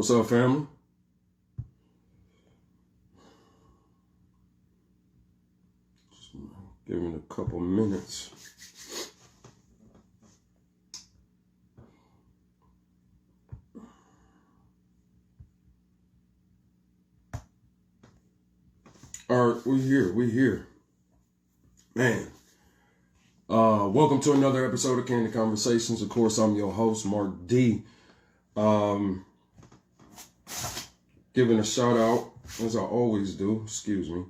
What's up, family? Just give me a couple minutes. All right, we're here. Man. Welcome to another episode of Candid Conversations. Of course, I'm your host, Mark D. Giving a shout out, as I always do. Excuse me.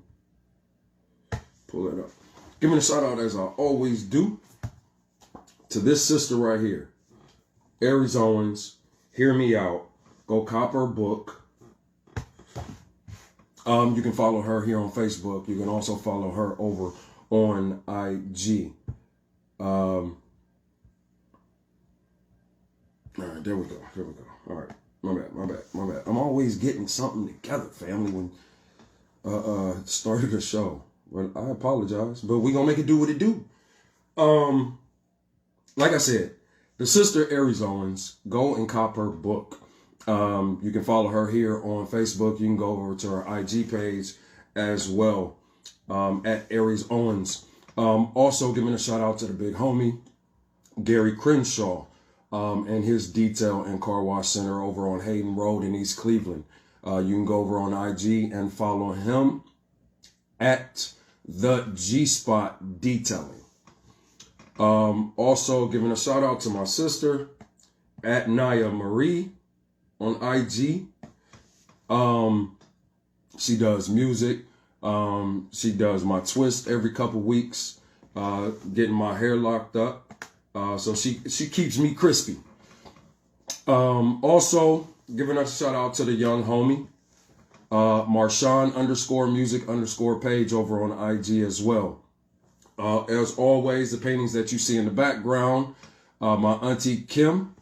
Pull it up. Giving a shout out, as I always do, to this sister right here, Aries Owens. Hear me out. Go cop her book. You can follow her here on Facebook. You can also follow her over on IG. All right, there we go. All right, my bad. I'm always getting something together, family, when started the show. Well, I apologize, but we're gonna make it do what it do. Like I said, the sister Aries Owens, go and cop her book. You can follow her here on Facebook. You can go over to her IG page as well, at Aries Owens. Also giving a shout out to the big homie, Gary Crenshaw, and his detail and car wash center over on Hayden Road in East Cleveland. You can go over on IG and follow him at the G-Spot Detailing. Also giving a shout out to my sister at Naya Marie on IG. She does music. She does my twist every couple weeks, getting my hair locked up. So she keeps me crispy. Also giving a shout out to the young homie, Marshawn _music_ page over on IG as well. As always, the paintings that you see in the background, my auntie Kim,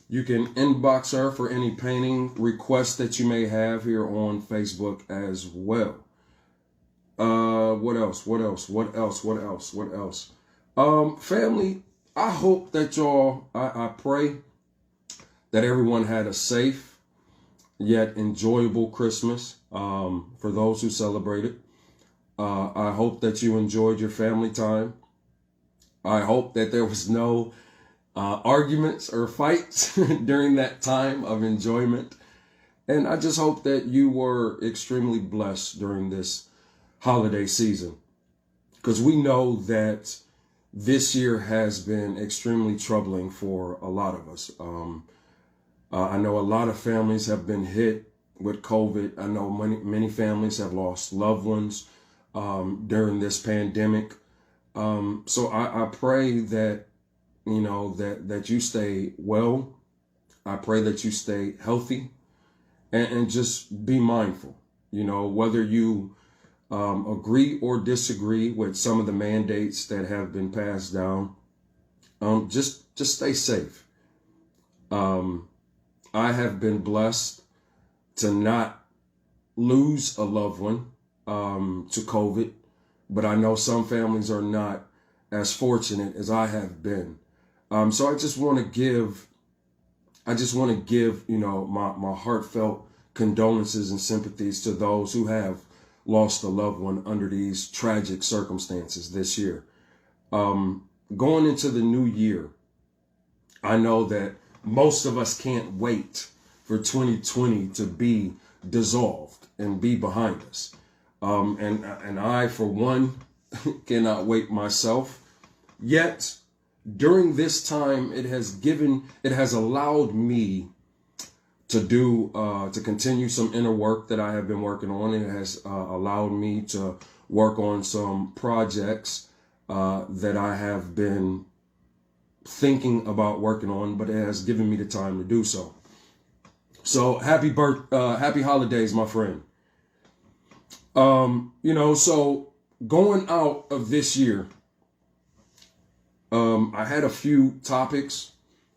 you can inbox her for any painting requests that you may have here on Facebook as well. What else? Family, I hope that y'all, I pray that everyone had a safe yet enjoyable Christmas. For those who celebrated, I hope that you enjoyed your family time. I hope that there was no arguments or fights during that time of enjoyment. And I just hope that you were extremely blessed during this holiday season, because we know that this year has been extremely troubling for a lot of us. I know a lot of families have been hit with COVID. I know many families have lost loved ones during this pandemic. So I pray that, you know, that you stay well. I pray that you stay healthy and just be mindful, you know, whether you agree or disagree with some of the mandates that have been passed down. Just stay safe. I have been blessed to not lose a loved one to COVID, but I know some families are not as fortunate as I have been. So I just want to give, you know, my heartfelt condolences and sympathies to those who have lost a loved one under these tragic circumstances this year. Going into the new year, I know that most of us can't wait for 2020 to be dissolved and be behind us. And I, for one, cannot wait myself. Yet, during this time, it has allowed me to continue some inner work that I have been working on. It has allowed me to work on some projects that I have been thinking about working on, but it has given me the time to do so. So happy holidays, my friend. You know, so going out of this year, I had a few topics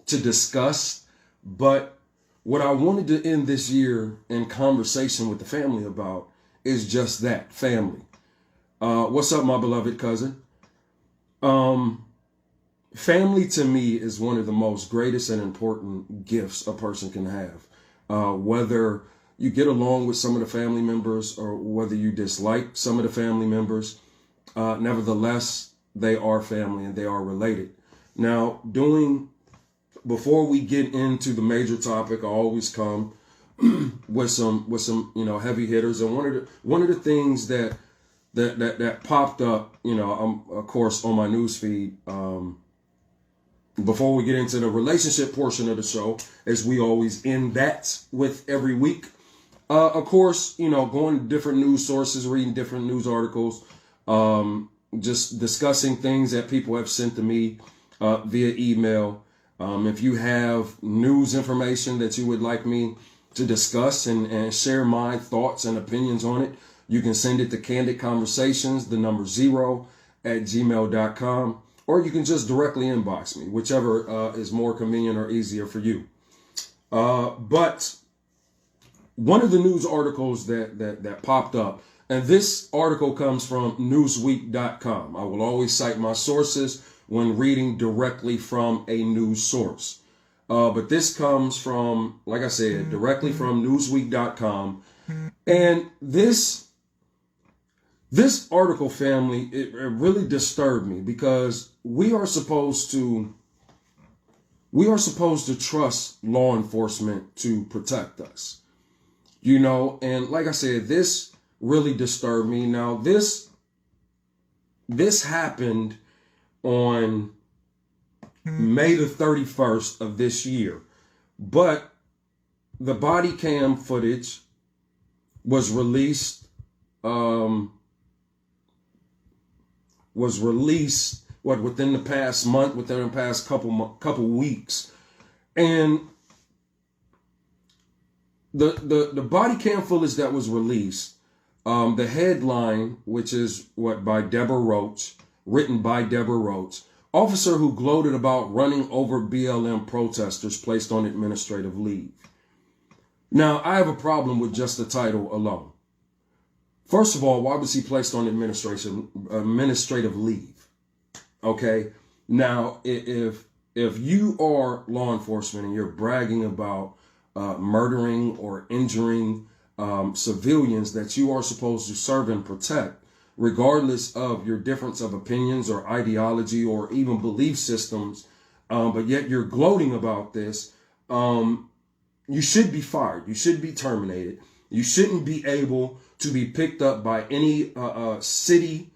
to discuss, but what I wanted to end this year in conversation with the family about is just that, family. What's up, my beloved cousin? Family to me is one of the most greatest and important gifts a person can have. whether you get along with some of the family members or whether you dislike some of the family members. Nevertheless, they are family and they are related. Now, before we get into the major topic, I always come with some heavy hitters. And one of the things that popped up, of course, on my news feed, before we get into the relationship portion of the show, as we always end that with every week. Of course, going to different news sources, reading different news articles, just discussing things that people have sent to me via email. If you have news information that you would like me to discuss and share my thoughts and opinions on it, you can send it to Candid Conversations, the number 0 @gmail.com, or you can just directly inbox me, whichever is more convenient or easier for you. But one of the news articles that popped up, and this article comes from Newsweek.com. I will always cite my sources when reading directly from a news source. But this comes from, like I said, directly from Newsweek.com. And this article, family, it really disturbed me because we are supposed to trust law enforcement to protect us. And like I said, this really disturbed me. Now, this happened on May the 31st of this year, but the body cam footage was released within the past month, within the past couple weeks. And the body cam footage that was released, the headline, which is by Deborah Roach, written by Deborah Roach, officer who gloated about running over BLM protesters placed on administrative leave. Now, I have a problem with just the title alone. First of all, why was he placed on administrative leave? Okay. Now, if you are law enforcement and you're bragging about murdering or injuring civilians that you are supposed to serve and protect, regardless of your difference of opinions or ideology or even belief systems, but yet you're gloating about this, you should be fired. You should be terminated. You shouldn't be able to be picked up by any city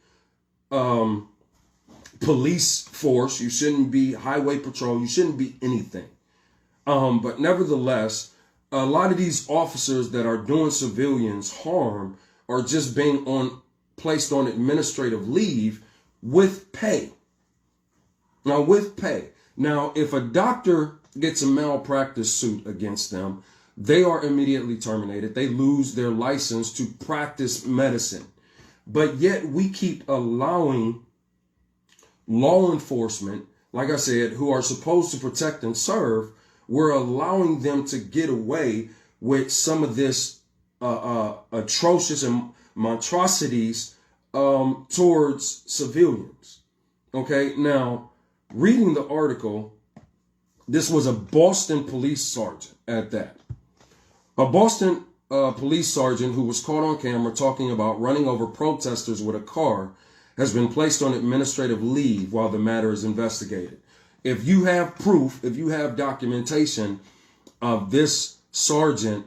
police force. You shouldn't be highway patrol. You shouldn't be anything. But nevertheless, a lot of these officers that are doing civilians harm are just being placed on administrative leave with pay. Now, with pay. Now, if a doctor gets a malpractice suit against them, they are immediately terminated. They lose their license to practice medicine. But yet we keep allowing law enforcement, like I said, who are supposed to protect and serve, we're allowing them to get away with some of this atrocious and monstrosities towards civilians. Okay, now, reading the article, this was a Boston police sergeant at that. A Boston police sergeant who was caught on camera talking about running over protesters with a car has been placed on administrative leave while the matter is investigated. If you have proof, if you have documentation of this sergeant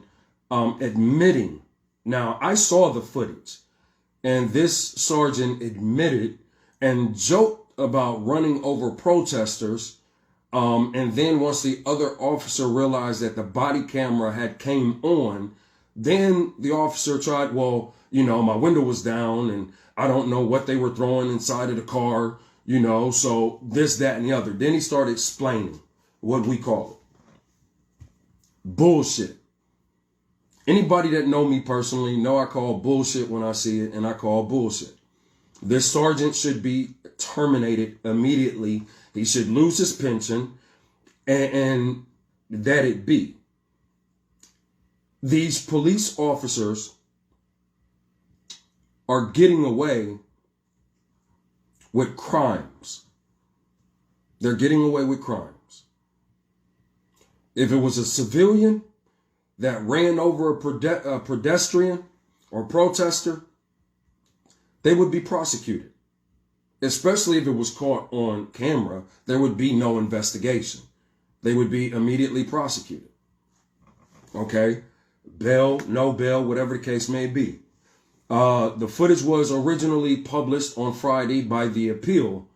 admitting, now I saw the footage, and this sergeant admitted and joked about running over protesters. And then once the other officer realized that the body camera had came on, then the officer tried, my window was down and I don't know what they were throwing inside of the car, so this, that, and the other. Then he started explaining what we call it. Bullshit. Anybody that know me personally know I call bullshit when I see it, and I call bullshit. This sergeant should be terminated immediately. He should lose his pension, and that it be. These police officers are getting away with crimes. They're getting away with crimes. If it was a civilian, that ran over a pedestrian or protester, they would be prosecuted. Especially if it was caught on camera, there would be no investigation. They would be immediately prosecuted. Okay? Bail, no bail, whatever the case may be. The footage was originally published on Friday by The Appeal,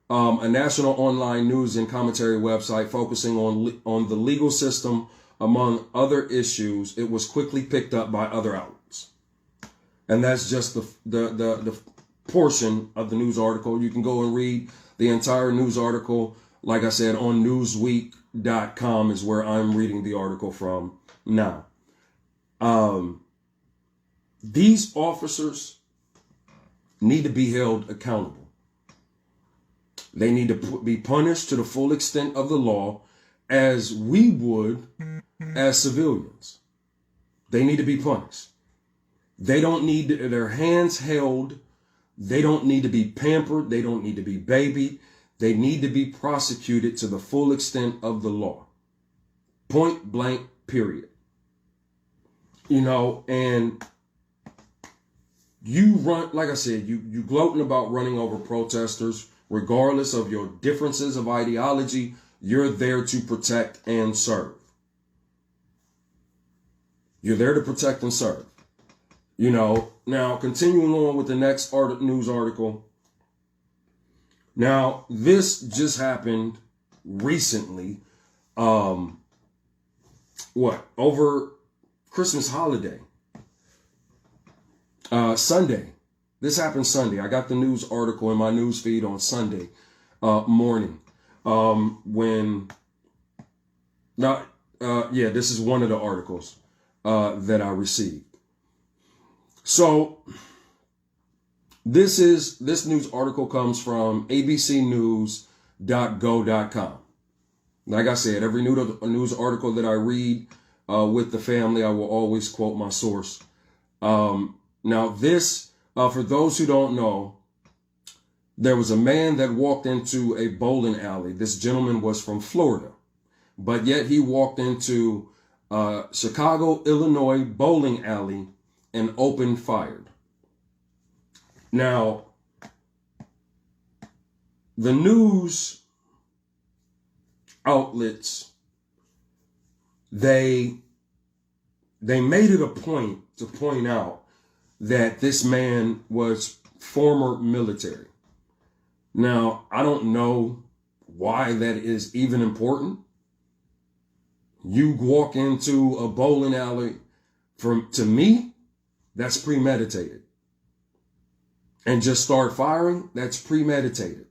a national online news and commentary website focusing on the legal system, among other issues. It was quickly picked up by other outlets. And that's just the portion of the news article. You can go and read the entire news article. Like I said, on newsweek.com is where I'm reading the article from now. These officers need to be held accountable. They need to be punished to the full extent of the law, as we would as civilians. They need to be punished. They don't need their hands held. They don't need to be pampered. They don't need to be babied. They need to be prosecuted to the full extent of the law. Point blank, period. You know, and you run, like I said, you gloating about running over protesters, regardless of your differences of ideology. You're there to protect and serve. You're there to protect and serve. You know, now continuing on with the next news article. Now, this just happened recently. Over Christmas holiday. Sunday. This happened Sunday. I got the news article in my news feed on Sunday morning. This is one of the articles that I received. So this news article comes from abcnews.go.com. Like I said, every news article that I read with the family, I will always quote my source. Now this, for those who don't know, there was a man that walked into a bowling alley. This gentleman was from Florida, but yet he walked into Chicago, Illinois bowling alley and opened fire. Now, the news outlets, they made it a point to point out that this man was former military. Now, I don't know why that is even important. You walk into a bowling alley, to me, that's premeditated. And just start firing, that's premeditated.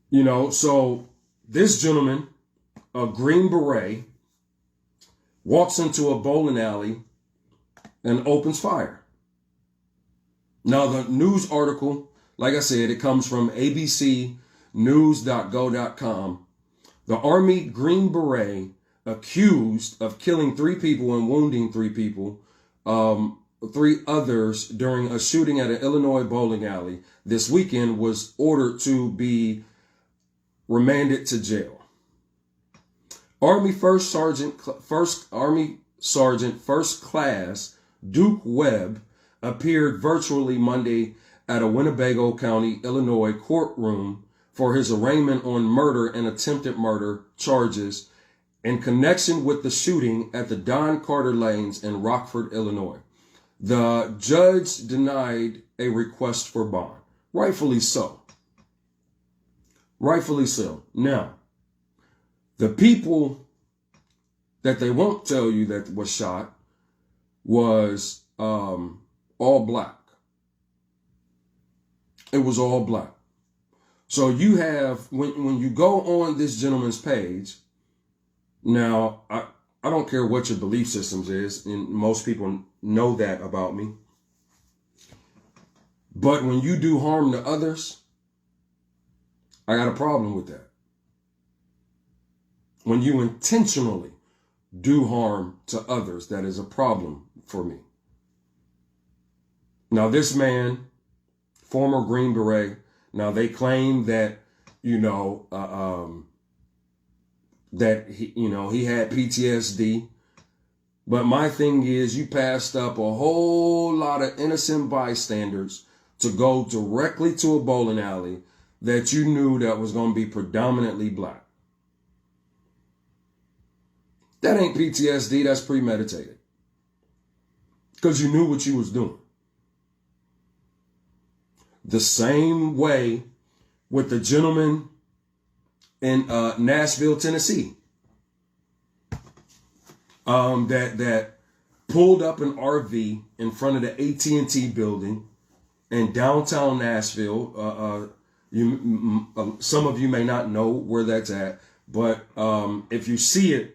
You know, so this gentleman, a Green Beret, walks into a bowling alley and opens fire. Now, the news article, like I said, it comes from abcnews.go.com. The Army Green Beret accused of killing 3 people and wounding 3 people, 3 others during a shooting at an Illinois bowling alley this weekend was ordered to be remanded to jail. Army First Class Duke Webb appeared virtually Monday at a Winnebago County, Illinois courtroom for his arraignment on murder and attempted murder charges in connection with the shooting at the Don Carter Lanes in Rockford, Illinois. The judge denied a request for bond. Rightfully so. Rightfully so. Now, the people that they won't tell you that was shot was all black. It was all black. So you have, when you go on this gentleman's page, now, I don't care what your belief systems is, and most people know that about me. But when you do harm to others, I got a problem with that. When you intentionally do harm to others, that is a problem for me. Now, this man, former Green Beret, now they claim that, that he had PTSD. But my thing is, you passed up a whole lot of innocent bystanders to go directly to a bowling alley that you knew that was going to be predominantly black. That ain't PTSD, that's premeditated. Because you knew what you was doing. The same way with the gentleman in Nashville, Tennessee, that pulled up an RV in front of the AT&T building in downtown Nashville. Some of you may not know where that's at, but if you see it,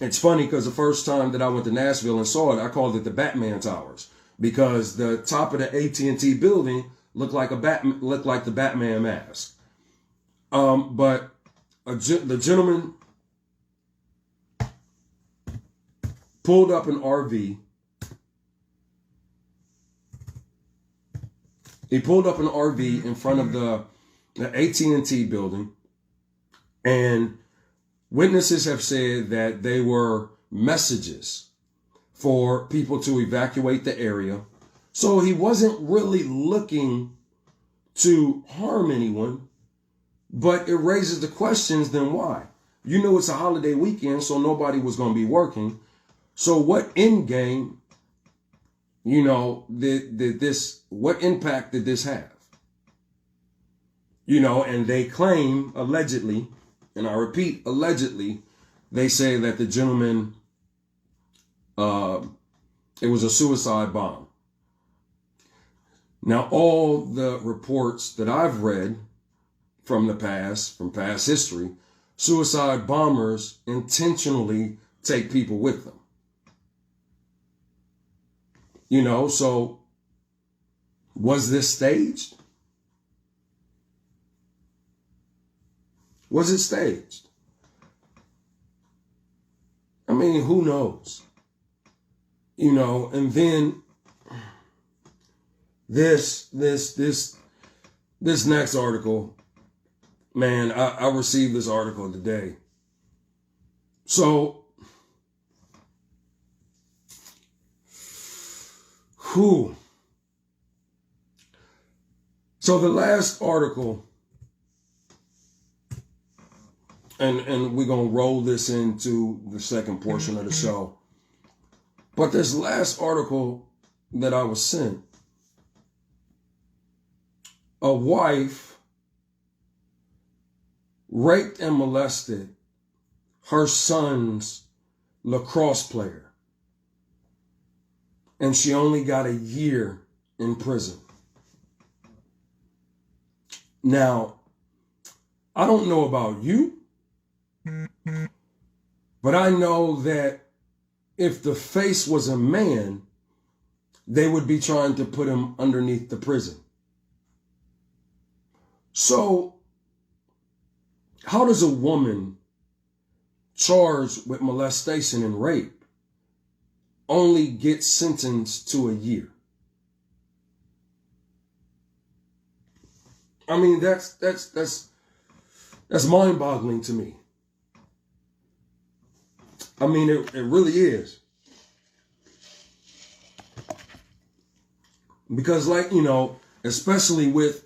it's funny because the first time that I went to Nashville and saw it, I called it the Batman Towers because the top of the AT&T building looked like the Batman mask. But the gentleman pulled up an RV. He pulled up an RV in front of the AT&T building, and witnesses have said that they were messages for people to evacuate the area. So he wasn't really looking to harm anyone, but it raises the questions, then why? You know it's a holiday weekend, so nobody was going to be working. So what end game, what impact did this have? And they claim, allegedly, and I repeat, allegedly, they say that the gentleman, it was a suicide bomb. Now, all the reports that I've read from past history, suicide bombers intentionally take people with them. So was this staged? Was it staged? I mean, who knows? And then this next article, man, I received this article today. So, So the last article, and we're going to roll this into the second portion of the show. But this last article that I was sent, a wife raped and molested her son's lacrosse player, and she only got a year in prison. Now, I don't know about you, but I know that if the face was a man, they would be trying to put him underneath the prison. So, how does a woman charged with molestation and rape only get sentenced to a year? I mean, that's mind-boggling to me. I mean, it really is. Because especially with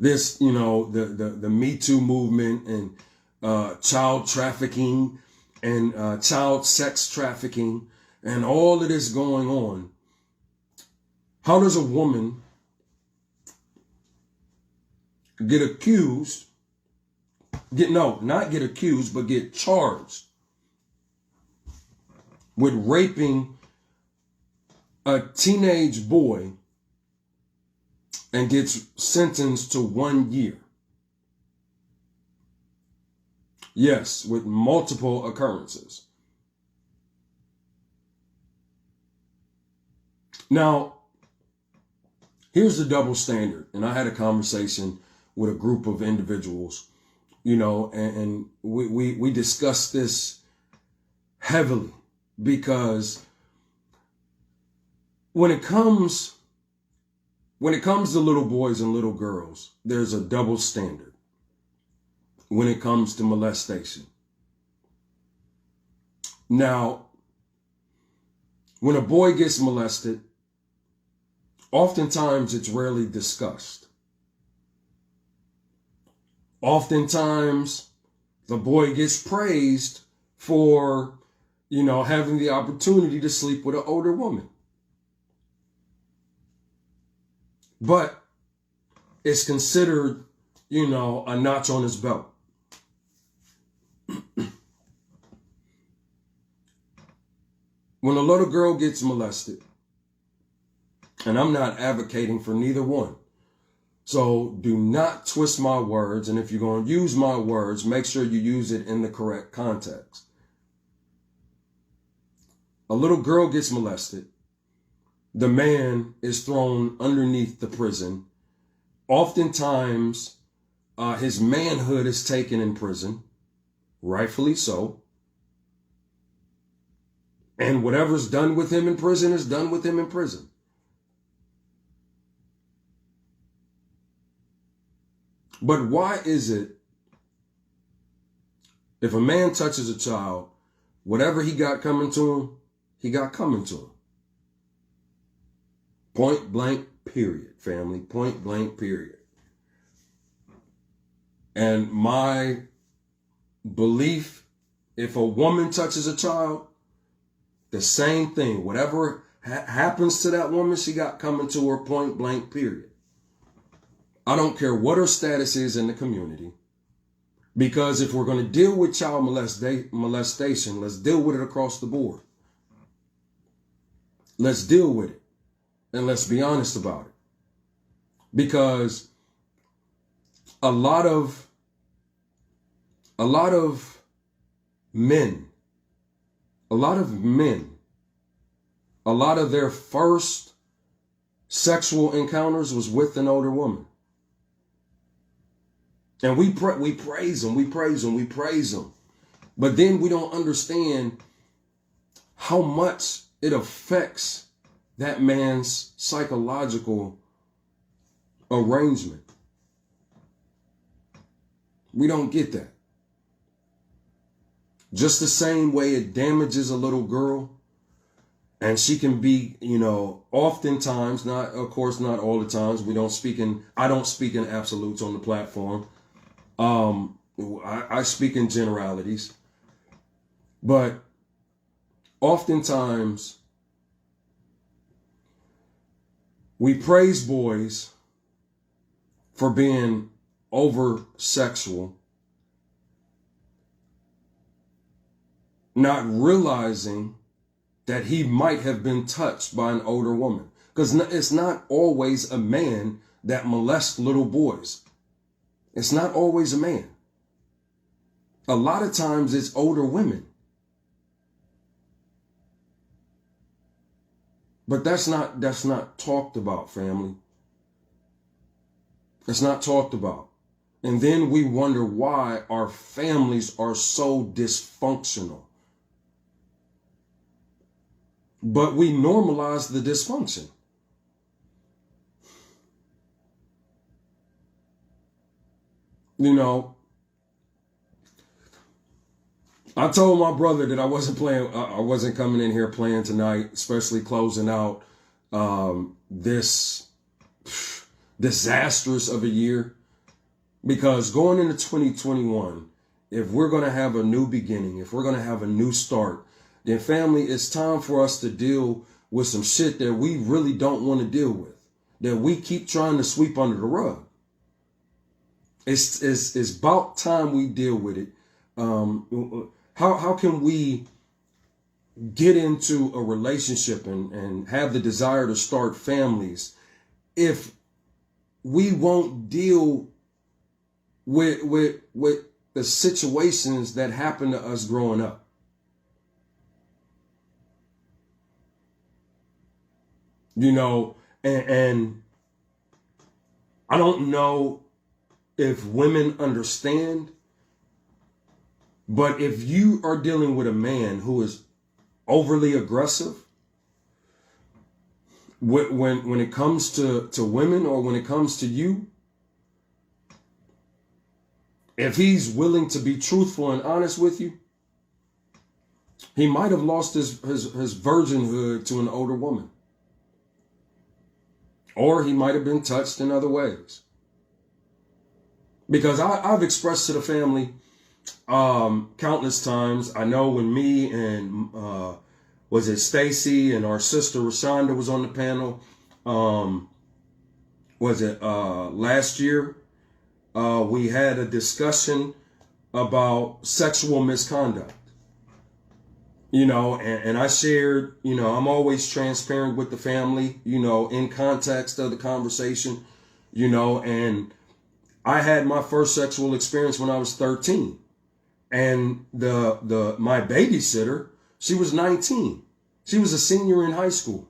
this, the Me Too movement and child trafficking and child sex trafficking and all of this going on, how does a woman get accused, not get accused, but get charged with raping a teenage boy and gets sentenced to 1 year? Yes, with multiple occurrences. Now, here's the double standard. And I had a conversation with a group of individuals, and we discussed this heavily because when it comes to little boys and little girls, there's a double standard. when it comes to molestation. Now, when a boy gets molested, oftentimes it's rarely discussed. Oftentimes, the boy gets praised for, having the opportunity to sleep with an older woman. But it's considered, a notch on his belt. When a little girl gets molested, and I'm not advocating for neither one, so do not twist my words, and if you're going to use my words, make sure you use it in the correct context. A little girl gets molested. The man is thrown underneath the prison. Oftentimes, his manhood is taken in prison, rightfully so. And whatever's done with him in prison is done with him in prison. But why is it, if a man touches a child, whatever he got coming to him, he got coming to him? Point blank, period, family. Point blank, period. And my belief, if a woman touches a child, the same thing. Whatever happens to that woman, she got coming to her, point blank, period. I don't care what her status is in the community, because if we're going to deal with child molestation, let's deal with it across the board. Let's deal with it, and let's be honest about it. Because a lot of men, a lot of their first sexual encounters was with an older woman. And we praise them. But then we don't understand how much it affects that man's psychological arrangement. We don't get that. Just the same way it damages a little girl, and she can be, oftentimes, not all the times. I don't speak in absolutes on the platform. I speak in generalities, but oftentimes we praise boys for being over sexual, not realizing that he might have been touched by an older woman. Because it's not always a man that molests little boys. It's not always a man. A lot of times it's older women. But that's not talked about, family. It's not talked about. And then we wonder why our families are so dysfunctional. But we normalize the dysfunction. I told my brother that I wasn't coming in here playing tonight, especially closing out this disastrous of a year. Because going into 2021, if we're going to have a new beginning, if we're going to have a new start, then family, it's time for us to deal with some shit that we really don't want to deal with, that we keep trying to sweep under the rug. It's about time we deal with it. How can we get into a relationship and have the desire to start families if we won't deal with the situations that happened to us growing up? And I don't know if women understand, but if you are dealing with a man who is overly aggressive when it comes to women, or when it comes to you, if he's willing to be truthful and honest with you, he might have lost his virginhood to an older woman. Or he might have been touched in other ways. Because I've expressed to the family countless times. I know when me and was it Stacy and our sister Rashonda was on the panel. Was it last year? We had a discussion about sexual misconduct. You know, and I shared, you know, I'm always transparent with the family, you know, in context of the conversation, you know, and I had my first sexual experience when I was 13. And my babysitter, she was 19. She was a senior in high school.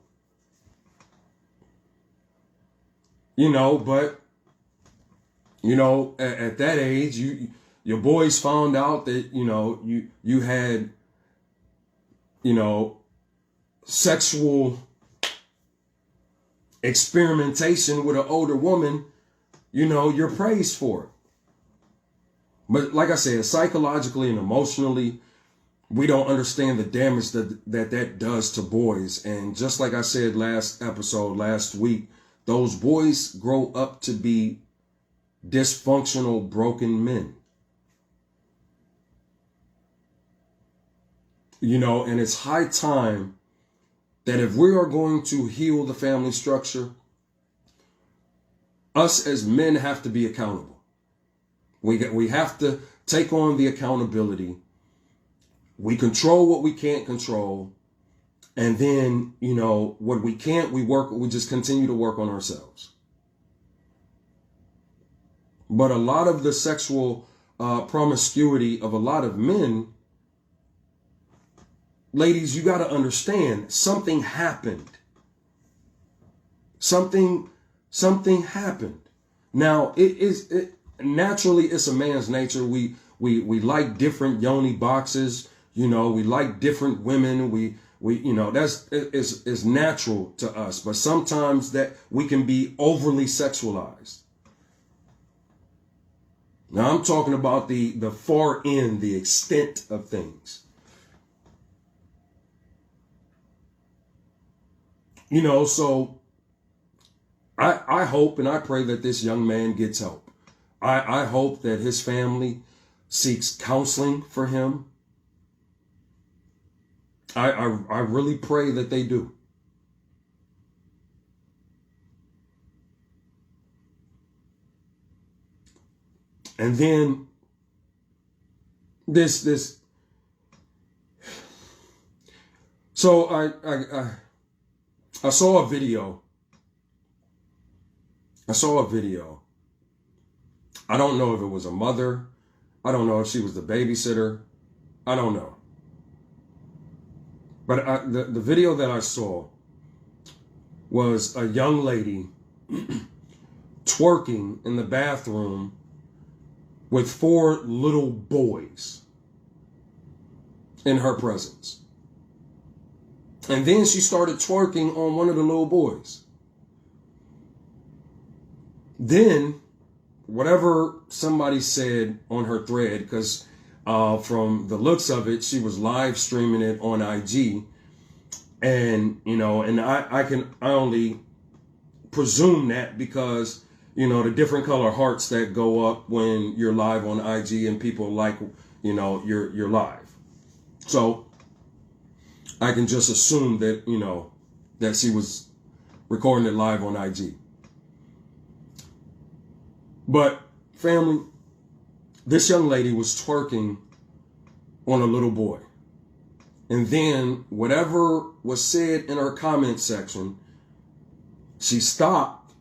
You know, but, you know, at that age, your boys found out that, you know, you had, you know, sexual experimentation with an older woman, you know, you're praised for it. But like I said, psychologically and emotionally, we don't understand the damage that does to boys. And just like I said last week, those boys grow up to be dysfunctional, broken men. You know, and it's high time that if we are going to heal the family structure, us as men have to be accountable. We have to take on the accountability. We control what we can't control. And then, you know, what we can't, we just continue to work on ourselves. But a lot of the sexual promiscuity of a lot of men, ladies, you got to understand, something happened. Something happened. Now, naturally, it's a man's nature. We like different yoni boxes. You know, we like different women. We you know, is natural to us. But sometimes that we can be overly sexualized. Now, I'm talking about the far end, the extent of things. You know, so I hope and I pray that this young man gets help. I hope that his family seeks counseling for him. I really pray that they do. And then this so I saw a video. I don't know if it was a mother. I don't know if she was the babysitter. I don't know. But the video that I saw was a young lady twerking in the bathroom with 4 little boys in her presence. And then she started twerking on one of the little boys. Then, whatever somebody said on her thread, because from the looks of it, she was live streaming it on IG. And, you know, and I only presume that because, you know, the different color hearts that go up when you're live on IG and people like, you know, you're live. So I can just assume that, you know, that she was recording it live on IG. But family, this young lady was twerking on a little boy. And then whatever was said in her comment section, she stopped.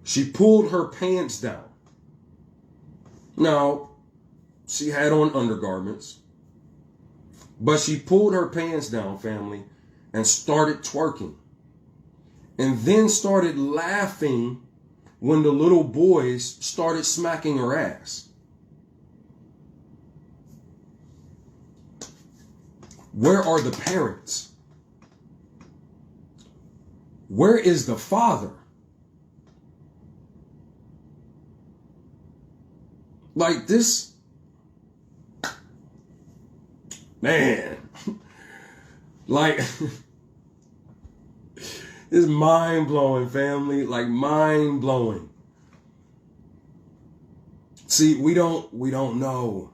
She pulled her pants down. Now, she had on undergarments, but she pulled her pants down, family, and started twerking. And then started laughing when the little boys started smacking her ass. Where are the parents? Where is the father? Like this, man, like it's mind blowing, family, like mind blowing. See, we don't know.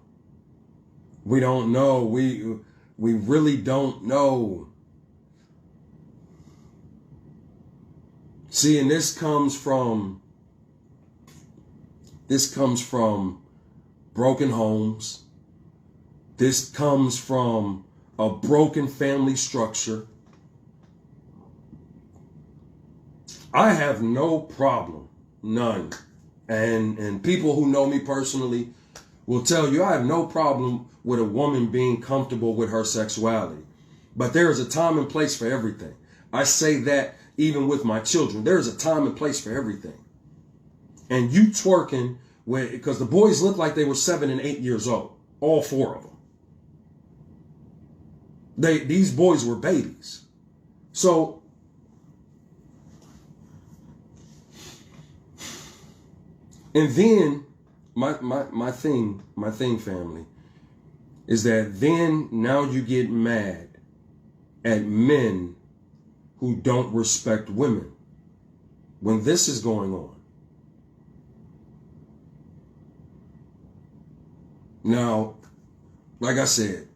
We don't know. We really don't know. See, and this comes from broken homes. This comes from a broken family structure. I have no problem, none. And people who know me personally will tell you I have no problem with a woman being comfortable with her sexuality. But there is a time and place for everything. I say that even with my children. There is a time and place for everything. And you twerking, because the boys looked like they were 7 and 8 years old. All 4 of them. These boys were babies. So, and then my thing, family, is that then now you get mad at men who don't respect women when this is going on. Now, like I said,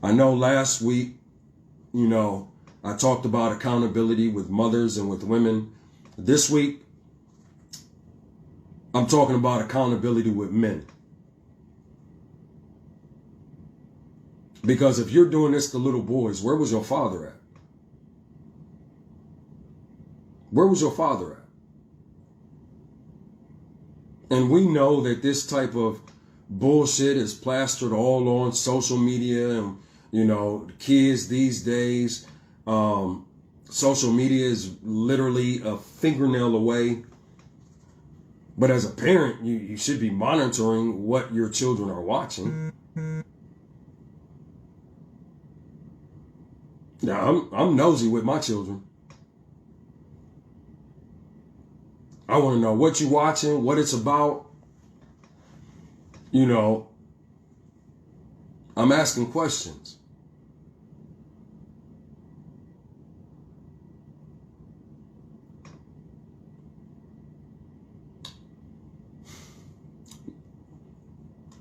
I know last week, I talked about accountability with mothers and with women. This week, I'm talking about accountability with men. Because if you're doing this to little boys, where was your father at? Where was your father at? And we know that this type of bullshit is plastered all on social media and, the kids these days, social media is literally a fingernail away. But as a parent, you should be monitoring what your children are watching. Now, I'm nosy with my children. I want to know what you're watching, what it's about. I'm asking questions.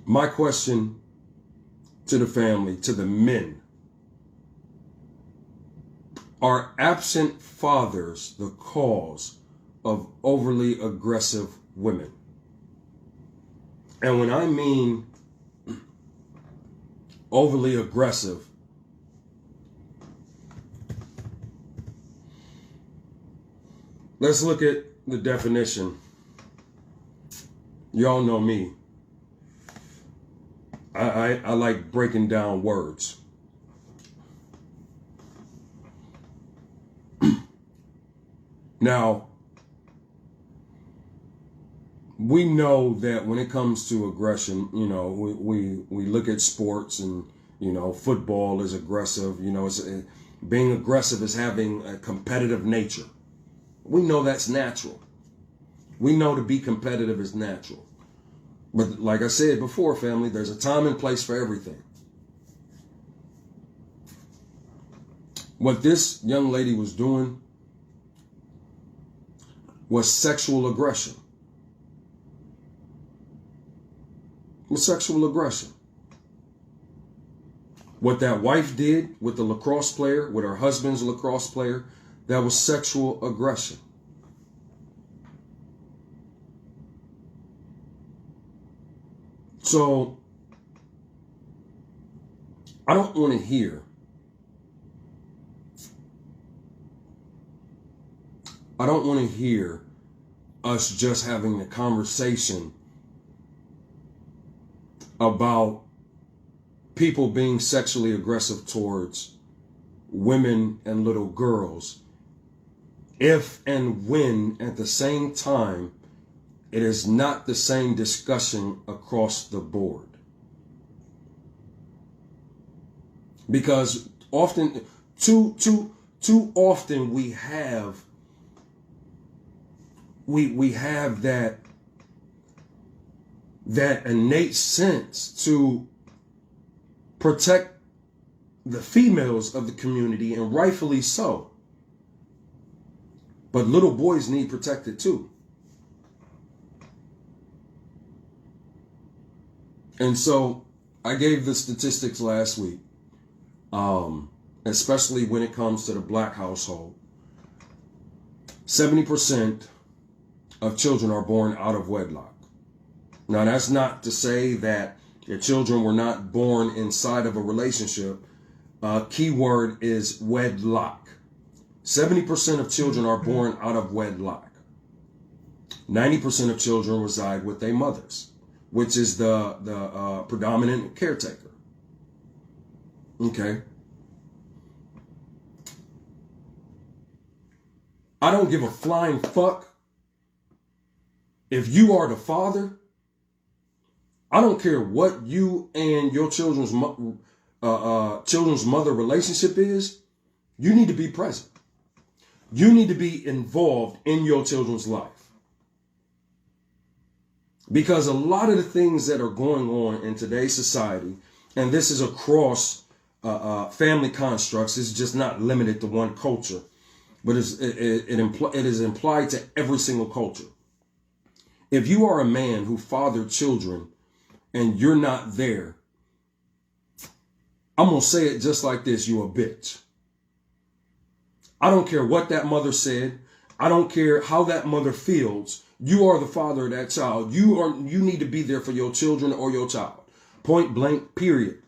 My question to the family, to the men, are absent fathers the cause of overly aggressive women? And when I mean overly aggressive, let's look at the definition. Y'all know me. I like breaking down words. Now, we know that when it comes to aggression, we look at sports and, football is aggressive. Being aggressive is having a competitive nature. We know that's natural. We know to be competitive is natural. But like I said before, family, there's a time and place for everything. What this young lady was doing was sexual aggression. It was sexual aggression. What that wife did with the lacrosse player, with her husband's lacrosse player, that was sexual aggression. So, I don't want to hear us just having a conversation about people being sexually aggressive towards women and little girls if and when at the same time it is not the same discussion across the board. Because often, too often we have that that innate sense to protect the females of the community, and rightfully so. But little boys need protected too. And so I gave the statistics last week, especially when it comes to the black household. 70% of children are born out of wedlock. Now, that's not to say that the children were not born inside of a relationship. Keyword is wedlock. 70% of children are born out of wedlock. 90% of children reside with their mothers, which is the predominant caretaker. Okay. I don't give a flying fuck if you are the father. I don't care what you and your children's mother relationship is. You need to be present. You need to be involved in your children's life. Because a lot of the things that are going on in today's society, and this is across family constructs, it's just not limited to one culture, but it is implied to every single culture. If you are a man who fathered children and you're not there, I'm going to say it just like this: you a bitch. I don't care what that mother said. I don't care how that mother feels. You are the father of that child. You need to be there for your children or your child. Point blank, period.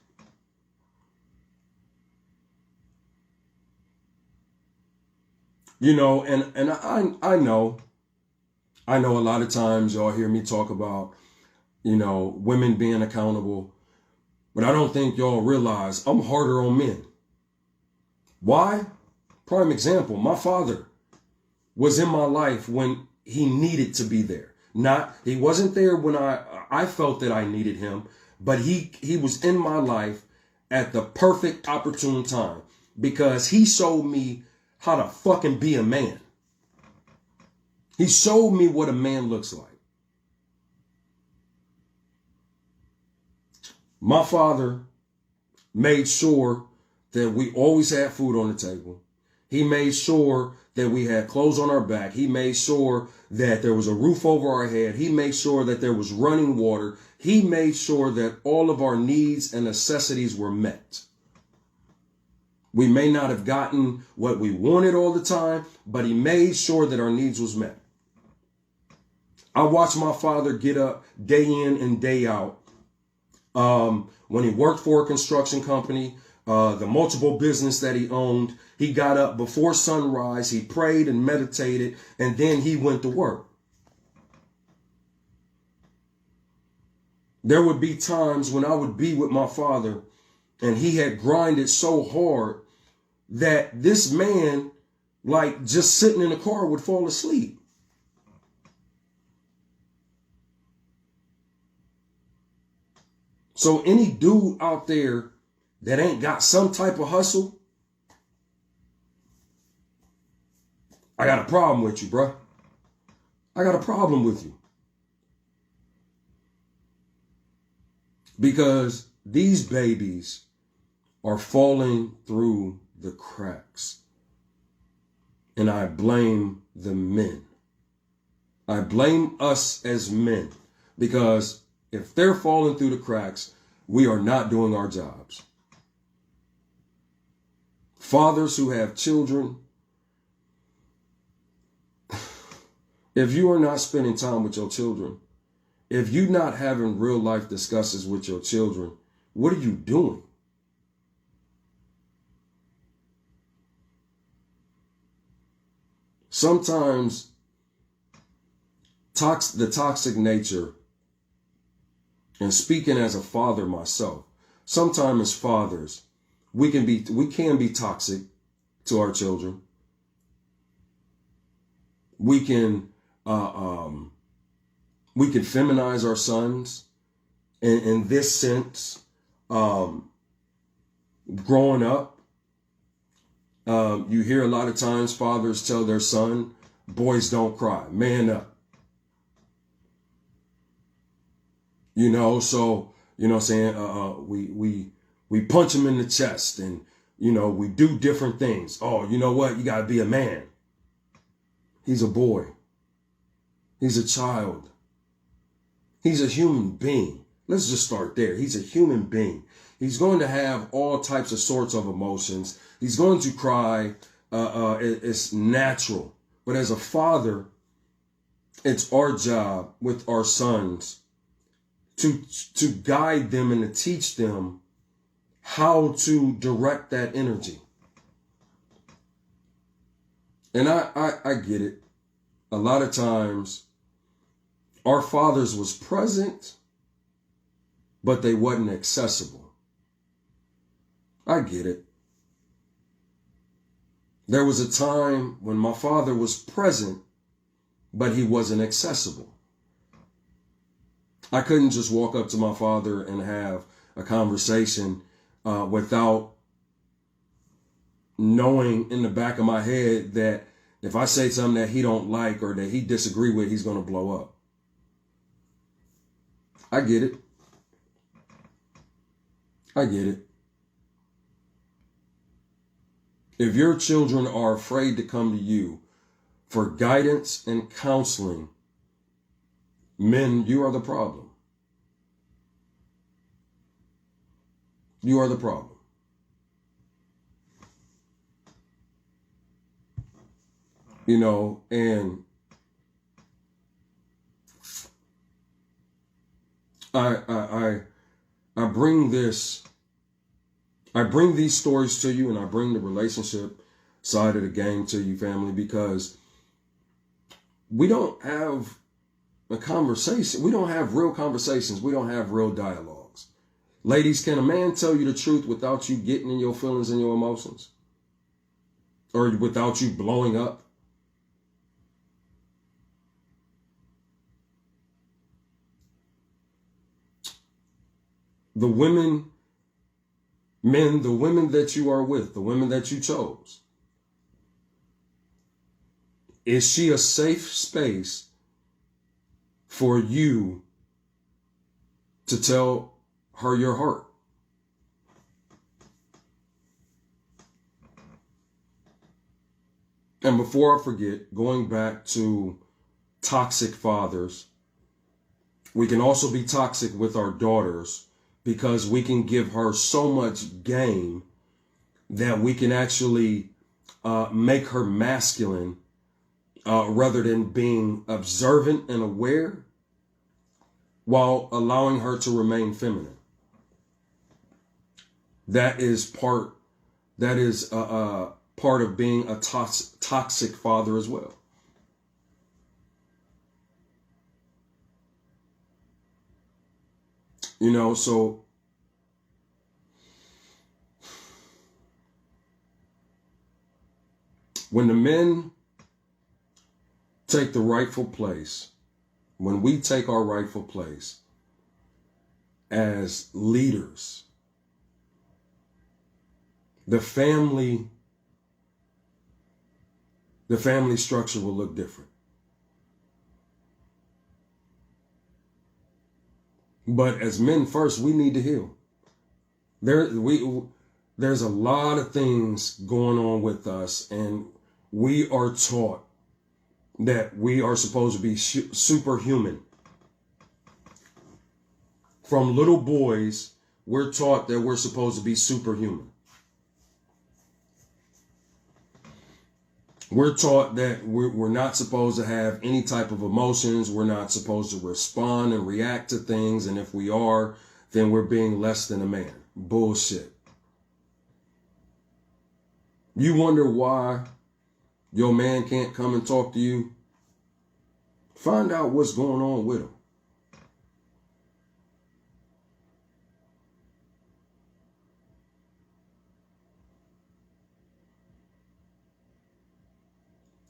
You know, and I know a lot of times y'all hear me talk about, women being accountable, but I don't think y'all realize I'm harder on men. Why? Prime example, my father was in my life when he needed to be there. He wasn't there when I felt that I needed him, but he was in my life at the perfect opportune time, because he showed me how to fucking be a man. He showed me what a man looks like. My father made sure that we always had food on the table. He made sure that we had clothes on our back. He made sure that there was a roof over our head. He made sure that there was running water. He made sure that all of our needs and necessities were met. We may not have gotten what we wanted all the time, but he made sure that our needs was met. I watched my father get up day in and day out. When he worked for a construction company, the multiple business that he owned, he got up before sunrise, he prayed and meditated, and then he went to work. There would be times when I would be with my father and he had grinded so hard that this man, like just sitting in the car, would fall asleep. So any dude out there that ain't got some type of hustle, I got a problem with you, bro. I got a problem with you. Because these babies are falling through the cracks. And I blame the men. I blame us as men, because if they're falling through the cracks, we are not doing our jobs. Fathers who have children, if you are not spending time with your children, if you're not having real life discussions with your children, what are you doing? Sometimes the toxic nature, and speaking as a father myself, sometimes as fathers, we can be toxic to our children. We can feminize our sons in this sense. Growing up, you hear a lot of times fathers tell their son, boys don't cry, man up. So, what I'm saying, we punch him in the chest, and, we do different things. Oh, you know what? You got to be a man. He's a boy. He's a child. He's a human being. Let's just start there. He's a human being. He's going to have all types of sorts of emotions. He's going to cry. It's natural. But as a father, it's our job with our sons to guide them and to teach them how to direct that energy. And I get it. A lot of times, our fathers was present, but they wasn't accessible. I get it. There was a time when my father was present, but he wasn't accessible. I couldn't just walk up to my father and have a conversation without knowing in the back of my head that if I say something that he don't like or that he disagree with, he's going to blow up. I get it. I get it. If your children are afraid to come to you for guidance and counseling, men, you are the problem. You are the problem. And I bring these stories to you, and I bring the relationship side of the game to you, family, because we don't have a conversation. We don't have real conversations. We don't have real dialogues. Ladies, can a man tell you the truth without you getting in your feelings and your emotions? Or without you blowing up? The women that you are with, the women that you chose, is she a safe space for you to tell her your heart? And before I forget, going back to toxic fathers, we can also be toxic with our daughters, because we can give her so much game that we can actually make her masculine rather than being observant and aware, while allowing her to remain feminine. That is part of being a toxic father as well. So when the men take the rightful place, when we take our rightful place as leaders, the family structure will look different. But as men first, we need to heal. There's a lot of things going on with us, and we are taught that we are supposed to be superhuman. From little boys, we're taught that we're supposed to be superhuman. We're taught that we're not supposed to have any type of emotions. We're not supposed to respond and react to things. And if we are, then we're being less than a man. Bullshit. You wonder why your man can't come and talk to you? Find out what's going on with him.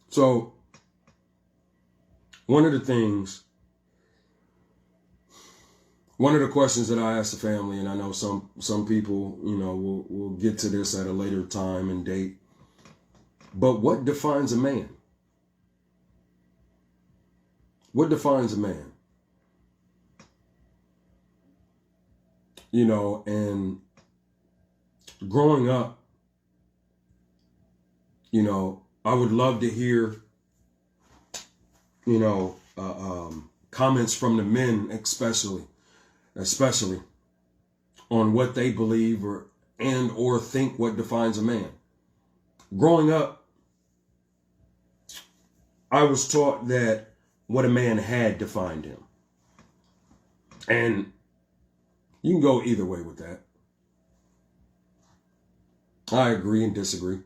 So, one of the questions that I ask the family, and I know some people, will get to this at a later time and date, but what defines a man? What defines a man? and growing up, I would love to hear, comments from the men, especially on what they believe or think what defines a man. Growing up, I was taught that what a man had defined him. And you can go either way with that. I agree and disagree.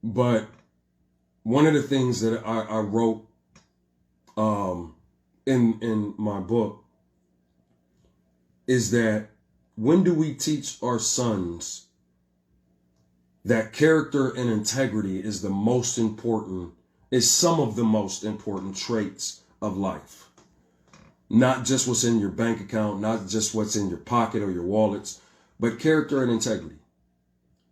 But one of the things that I wrote in my book is that when do we teach our sons that character and integrity is some of the most important traits of life? Not just what's in your bank account, not just what's in your pocket or your wallets, but character and integrity.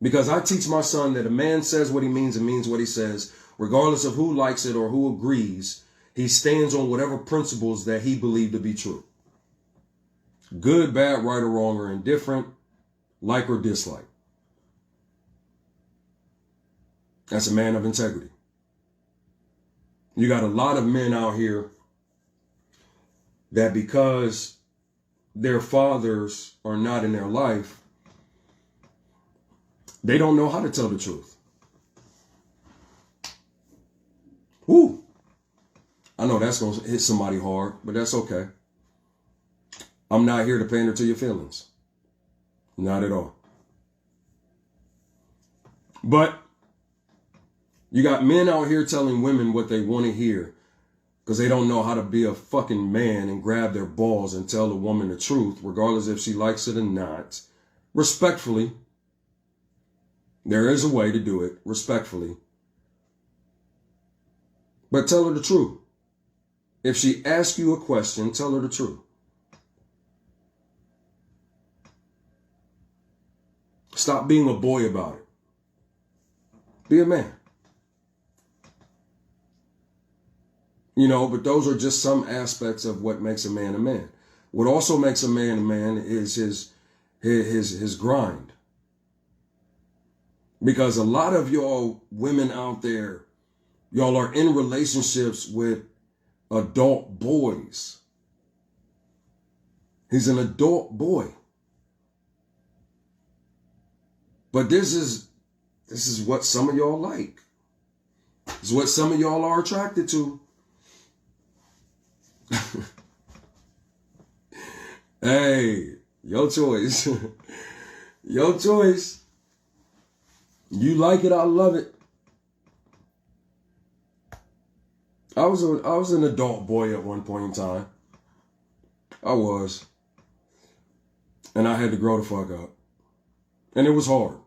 Because I teach my son that a man says what he means and means what he says, regardless of who likes it or who agrees. He stands on whatever principles that he believed to be true. Good, bad, right or wrong or indifferent, like or dislike. That's a man of integrity. You got a lot of men out here that because their fathers are not in their life, they don't know how to tell the truth. Woo! I know that's going to hit somebody hard, but that's okay. I'm not here to pander to your feelings. Not at all. But you got men out here telling women what they want to hear because they don't know how to be a fucking man and grab their balls and tell the woman the truth, regardless if she likes it or not. Respectfully. There is a way to do it, respectfully. But tell her the truth. If she asks you a question, tell her the truth. Stop being a boy about it. Be a man. But those are just some aspects of what makes a man a man. What also makes a man is his grind. Because a lot of y'all women out there, y'all are in relationships with adult boys. He's an adult boy. But this is what some of y'all like. This is what some of y'all are attracted to. Hey, your choice. Your choice. You like it, I love it. I was an adult boy at one point in time. I was. And I had to grow the fuck up. And it was hard.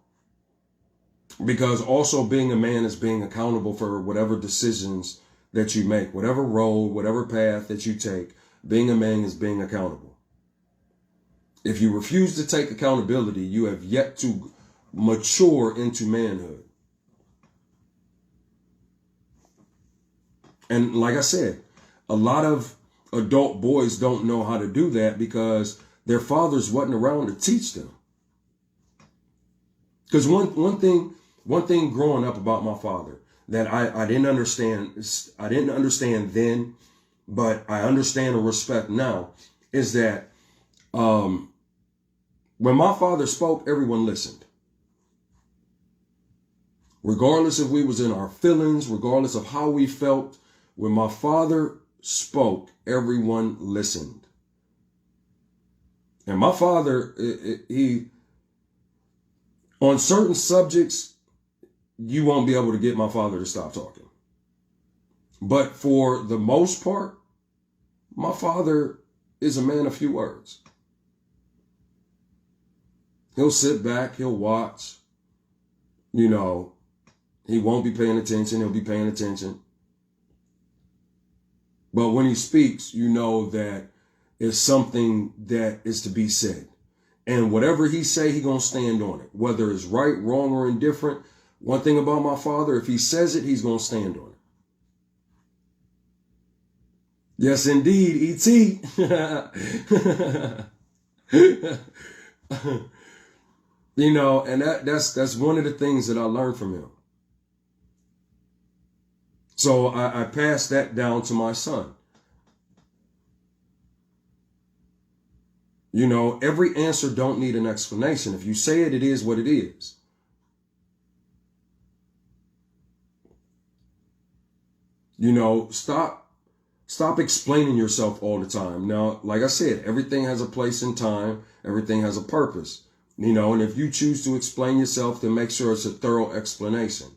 Because also being a man is being accountable for whatever decisions that you make, whatever road, whatever path that you take. Being a man is being accountable. If you refuse to take accountability, you have yet to mature into manhood. And like I said, a lot of adult boys don't know how to do that because their fathers wasn't around to teach them. Because one thing growing up about my father that I didn't understand then, but I understand and respect now, is that when my father spoke, everyone listened. Regardless if we was in our feelings, regardless of how we felt, when my father spoke, everyone listened. And my father, he on certain subjects, you won't be able to get my father to stop talking. But for the most part, my father is a man of few words. He'll sit back, he'll watch, he won't be paying attention, he'll be paying attention. But when he speaks, you know that it's something that is to be said. And whatever he say, he gonna stand on it. Whether it's right, wrong, or indifferent. One thing about my father, if he says it, he's gonna stand on it. Yes, indeed, E.T. You know, and that's one of the things that I learned from him. So I passed that down to my son. You know, every answer don't need an explanation. If you say it, it is what it is. You know, stop explaining yourself all the time. Now, like I said, everything has a place and time. Everything has a purpose. You know, and if you choose to explain yourself, then make sure it's a thorough explanation.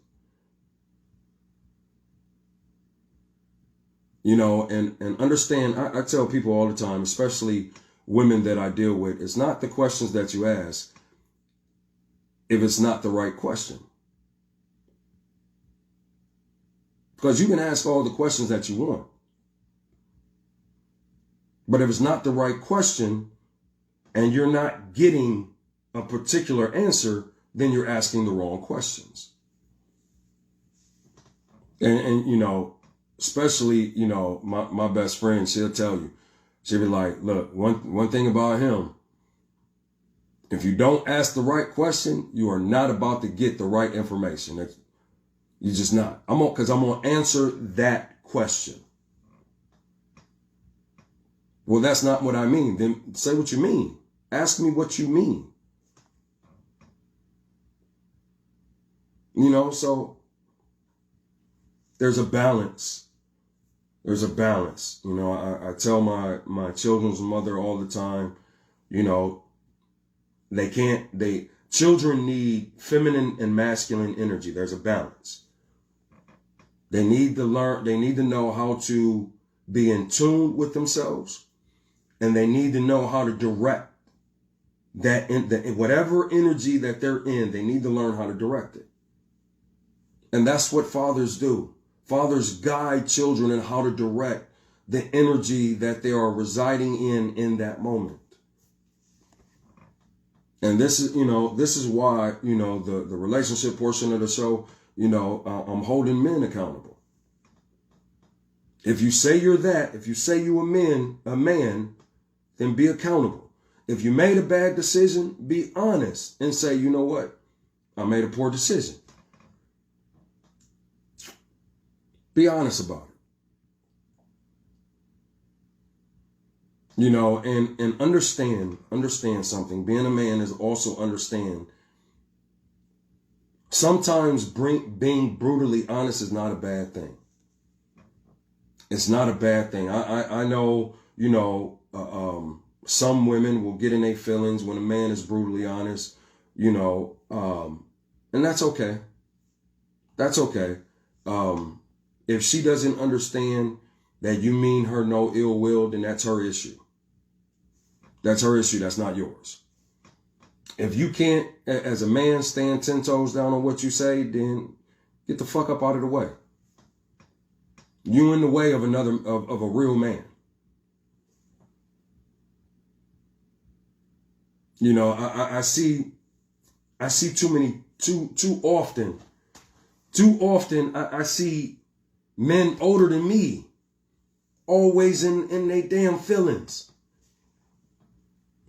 You know, and understand, I tell people all the time, especially women that I deal with, it's not the questions that you ask if it's not the right question. Because you can ask all the questions that you want. But if it's not the right question and you're not getting a particular answer, then you're asking the wrong questions. And you know, especially, you know, my best friend, she'll tell you, she'll be like, look, one thing about him, if you don't ask the right question, you are not about to get the right information. You're just not. Because I'm going to answer that question. Well, that's not what I mean. Then say what you mean. Ask me what you mean. You know, so there's a balance. There's a balance. You know, I tell my children's mother all the time, you know, children need feminine and masculine energy. There's a balance. They need to learn, they need to know how to be in tune with themselves, and they need to know how to direct whatever energy that they're in, they need to learn how to direct it. And that's what fathers do. Fathers guide children in how to direct the energy that they are residing in that moment. And this is why, you know, the relationship portion of the show, you know, I'm holding men accountable. If you say you're that, if you say you a man, then be accountable. If you made a bad decision, be honest and say, you know what? I made a poor decision. Be honest about it. You know, and understand something. Being a man is also understand. Sometimes being brutally honest is not a bad thing. It's not a bad thing. I know, you know, some women will get in their feelings when a man is brutally honest, you know, and that's okay. That's okay. If she doesn't understand that you mean her no ill will, then that's her issue. That's her issue. That's not yours. If you can't, as a man, stand 10 toes down on what you say, then get the fuck up out of the way. You in the way of of a real man. You know, I see too often I see men older than me always in their damn feelings.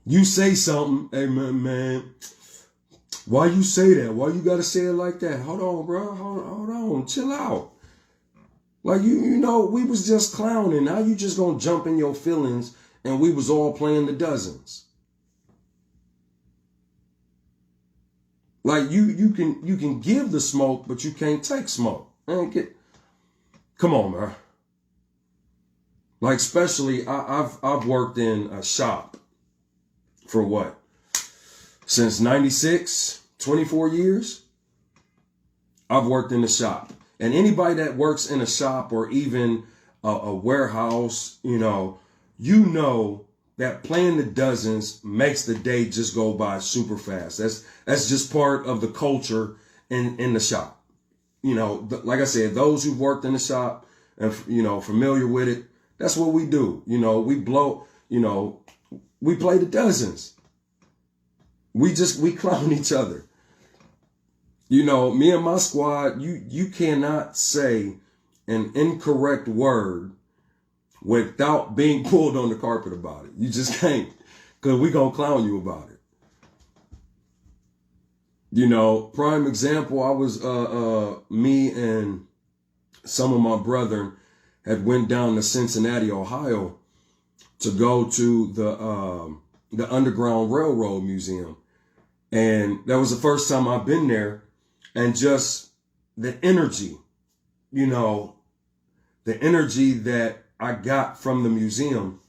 You say something, hey man, why you say that? Why you gotta say it like that? Hold on, bro. Hold on. Chill out. Like, you know, we was just clowning. Now you just gonna jump in your feelings and we was all playing the dozens. Like, you can give the smoke, but you can't take smoke. Come on, man. Like, especially, I've worked in a shop for what? Since 96, 24 years. I've worked in the shop. And anybody that works in a shop or even a warehouse, you know that playing the dozens makes the day just go by super fast. That's just part of the culture in the shop. You know, like I said, those who've worked in the shop and, you know, familiar with it, that's what we do. You know, we play the dozens. We clown each other. You know, me and my squad, you cannot say an incorrect word without being pulled on the carpet about it. You just can't, because we gonna clown you about it. You know, prime example, I was me and some of my brethren had went down to Cincinnati, Ohio to go to the Underground Railroad Museum. And that was the first time I've been there, and just the energy, you know, the energy that I got from the museum.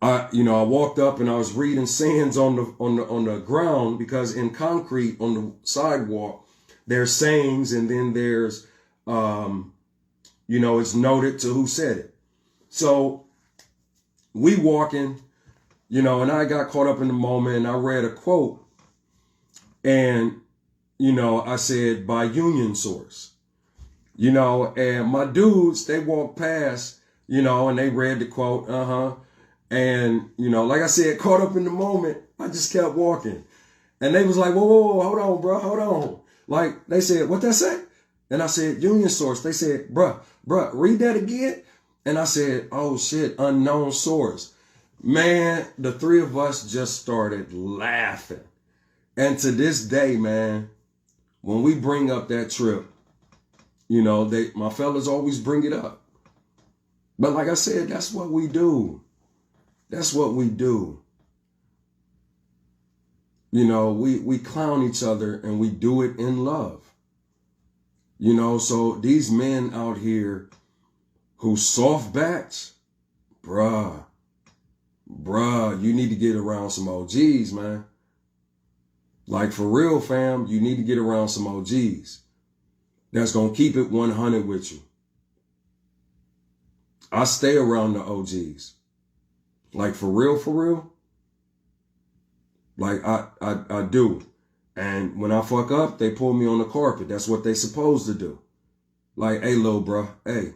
I walked up and I was reading sayings on the ground, because in concrete on the sidewalk, there's sayings, and then there's, it's noted to who said it. So we walking, and I got caught up in the moment, and I read a quote, and, I said, by Union Source, and my dudes, they walked past, and they read the quote, and, like I said, caught up in the moment, I just kept walking. And they was like, whoa, hold on, bro, hold on. Like, they said, what that say? And I said, Union Source. They said, bruh, read that again. And I said, oh shit, unknown source. Man, the three of us just started laughing. And to this day, man, when we bring up that trip, my fellas always bring it up. But like I said, that's what we do. That's what we do. We clown each other, and we do it in love. So these men out here who soft backs, bruh, you need to get around some OGs, man. Like, for real, fam, you need to get around some OGs that's going to keep it 100 with you. I stay around the OGs. Like, for real. Like, I do. And when I fuck up, they pull me on the carpet. That's what they supposed to do. Like, hey, little bro, hey.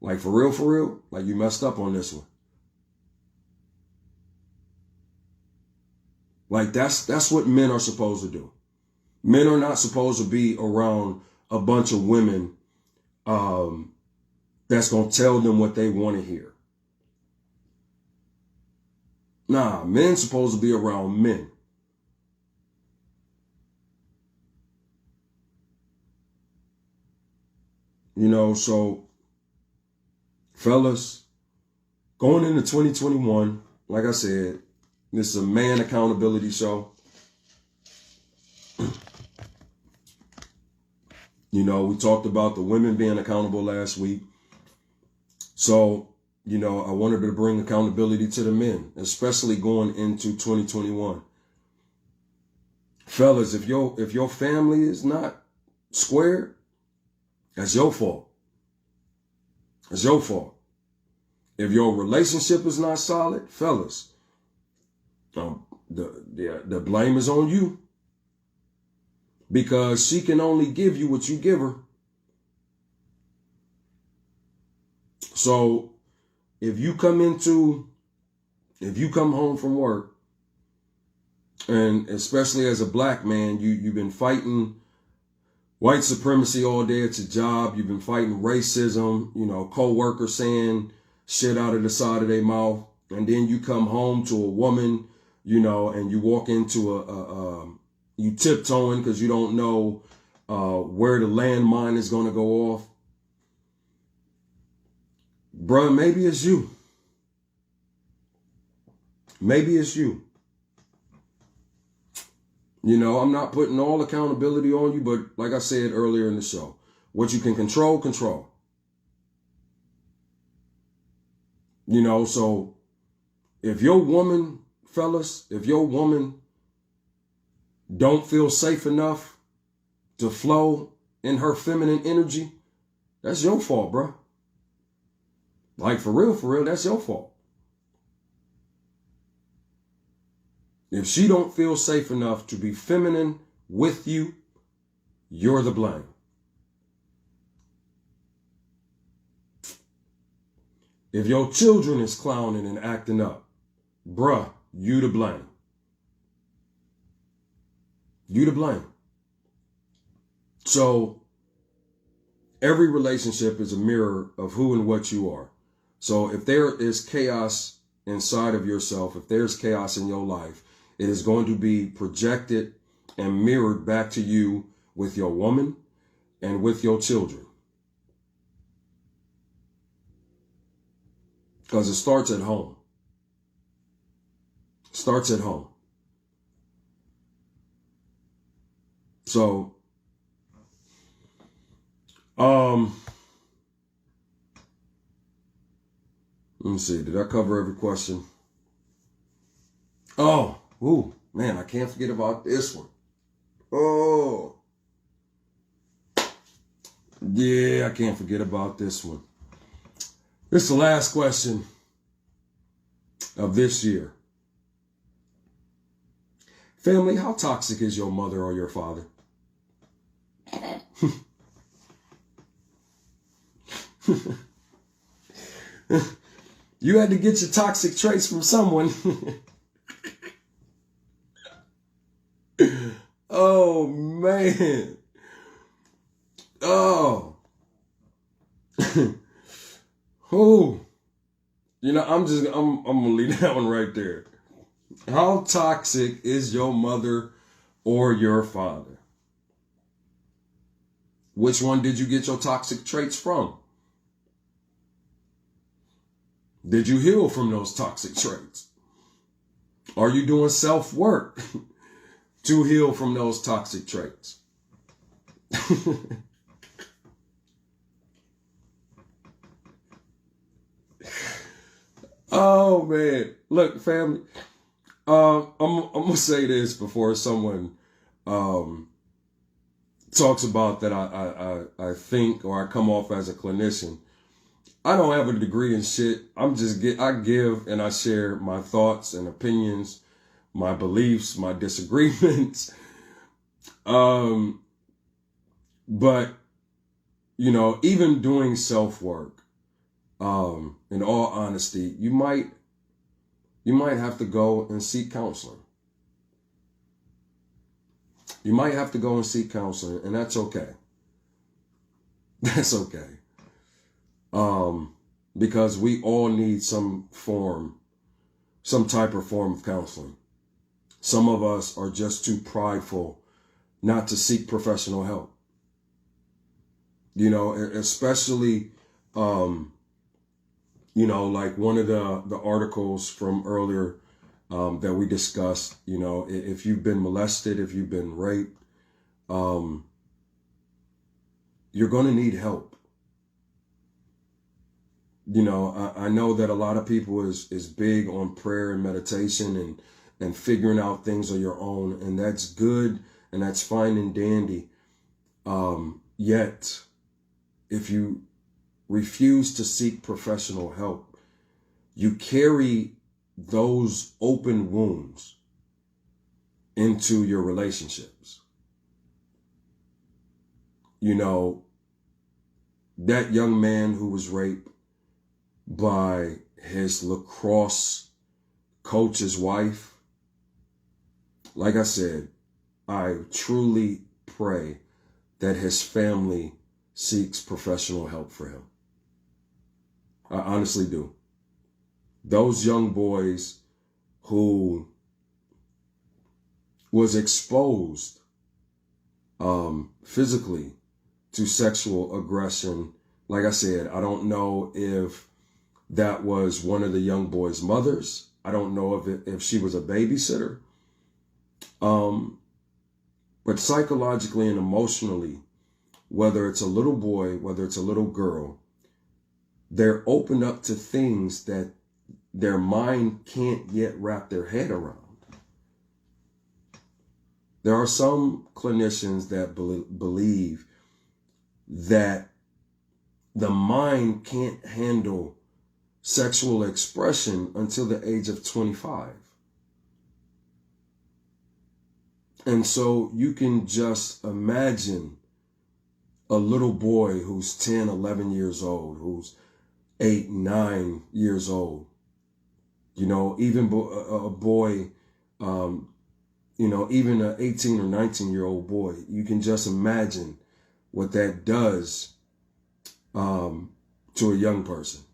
Like, for real, like, you messed up on this one. Like, that's what men are supposed to do. Men are not supposed to be around a bunch of women that's going to tell them what they want to hear. Nah, men supposed to be around men. So, fellas, going into 2021, like I said, this is a man accountability show. We talked about the women being accountable last week. So, I wanted to bring accountability to the men, especially going into 2021. Fellas, if your family is not square, that's your fault. It's your fault. If your relationship is not solid, fellas, the blame is on you. Because she can only give you what you give her. So if you come home from work, and especially as a black man, you've been fighting white supremacy all day at your job. You've been fighting racism, co-workers saying shit out of the side of their mouth. And then you come home to a woman, and you walk into you tiptoeing because you don't know where the landmine is going to go off. Bruh, maybe it's you. Maybe it's you. I'm not putting all accountability on you, but like I said earlier in the show, what you can control, control. So if your woman, fellas, if your woman don't feel safe enough to flow in her feminine energy, that's your fault, bro. Like, for real, that's your fault. If she don't feel safe enough to be feminine with you, you're the blame. If your children is clowning and acting up, bruh, you to blame. You to blame. So every relationship is a mirror of who and what you are. So if there is chaos inside of yourself, if there's chaos in your life, it is going to be projected and mirrored back to you with your woman and with your children. Because it starts at home. It starts at home. So, let me see. Did I cover every question? Oh, ooh, man, I can't forget about this one. Oh, yeah, I can't forget about this one. This is the last question of this year. Family, how toxic is your mother or your father? You had to get your toxic traits from someone. Oh, man. Oh. Oh. I'm going to leave that one right there. How toxic is your mother or your father? Which one did you get your toxic traits from? Did you heal from those toxic traits? Are you doing self-work to heal from those toxic traits? Oh, man. Look, family, I'm going to say this before someone talks about that I think or I come off as a clinician. I don't have a degree in shit. I give and I share my thoughts and opinions, my beliefs, my disagreements. But, even doing self-work, in all honesty, you might have to go and seek counseling. You might have to go and seek counseling, and that's okay. That's okay. Because we all need some type of form of counseling. Some of us are just too prideful not to seek professional help. Especially, like one of the articles from earlier that we discussed, if you've been molested, if you've been raped, you're going to need help. I know that a lot of people is big on prayer and meditation and figuring out things on your own, and that's good and that's fine and dandy. Yet, if you refuse to seek professional help, you carry those open wounds into your relationships. That young man who was raped by his lacrosse coach's wife, like I said, I truly pray that his family seeks professional help for him. I honestly do. Those young boys who was exposed physically to sexual aggression, like I said, I don't know if that was one of the young boy's mothers. I don't know if she was a babysitter. But psychologically and emotionally, whether it's a little boy, whether it's a little girl, they're open up to things that their mind can't yet wrap their head around. There are some clinicians that believe that the mind can't handle sexual expression until the age of 25. And so you can just imagine a little boy who's 10, 11 years old, who's 8, 9 years old, even a boy, even an 18 or 19-year-old boy, you can just imagine what that does to a young person.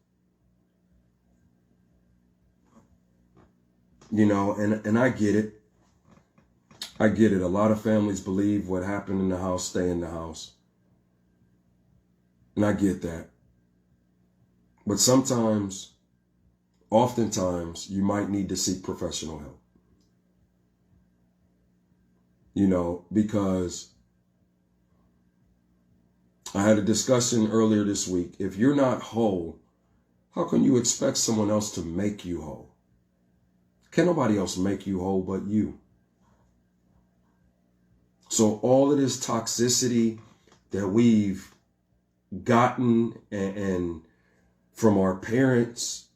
And I get it. I get it. A lot of families believe what happened in the house, stay in the house. And I get that. But oftentimes, you might need to seek professional help. Because I had a discussion earlier this week. If you're not whole, how can you expect someone else to make you whole? Can nobody else make you whole but you? So all of this toxicity that we've gotten and from our parents,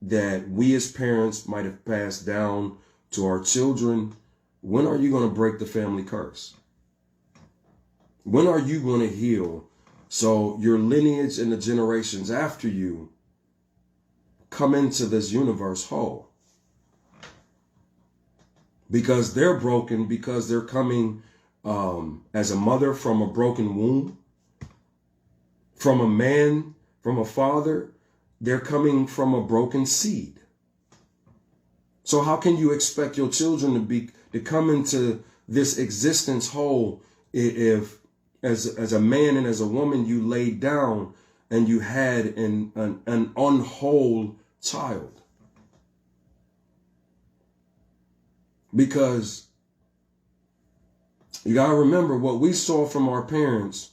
that we as parents might have passed down to our children, when are you going to break the family curse? When are you going to heal so your lineage and the generations after you come into this universe whole? Because they're broken, because they're coming as a mother from a broken womb, from a man, from a father, they're coming from a broken seed. So how can you expect your children to come into this existence whole if as a man and as a woman you laid down and you had an unwhole child? Because you gotta remember, what we saw from our parents,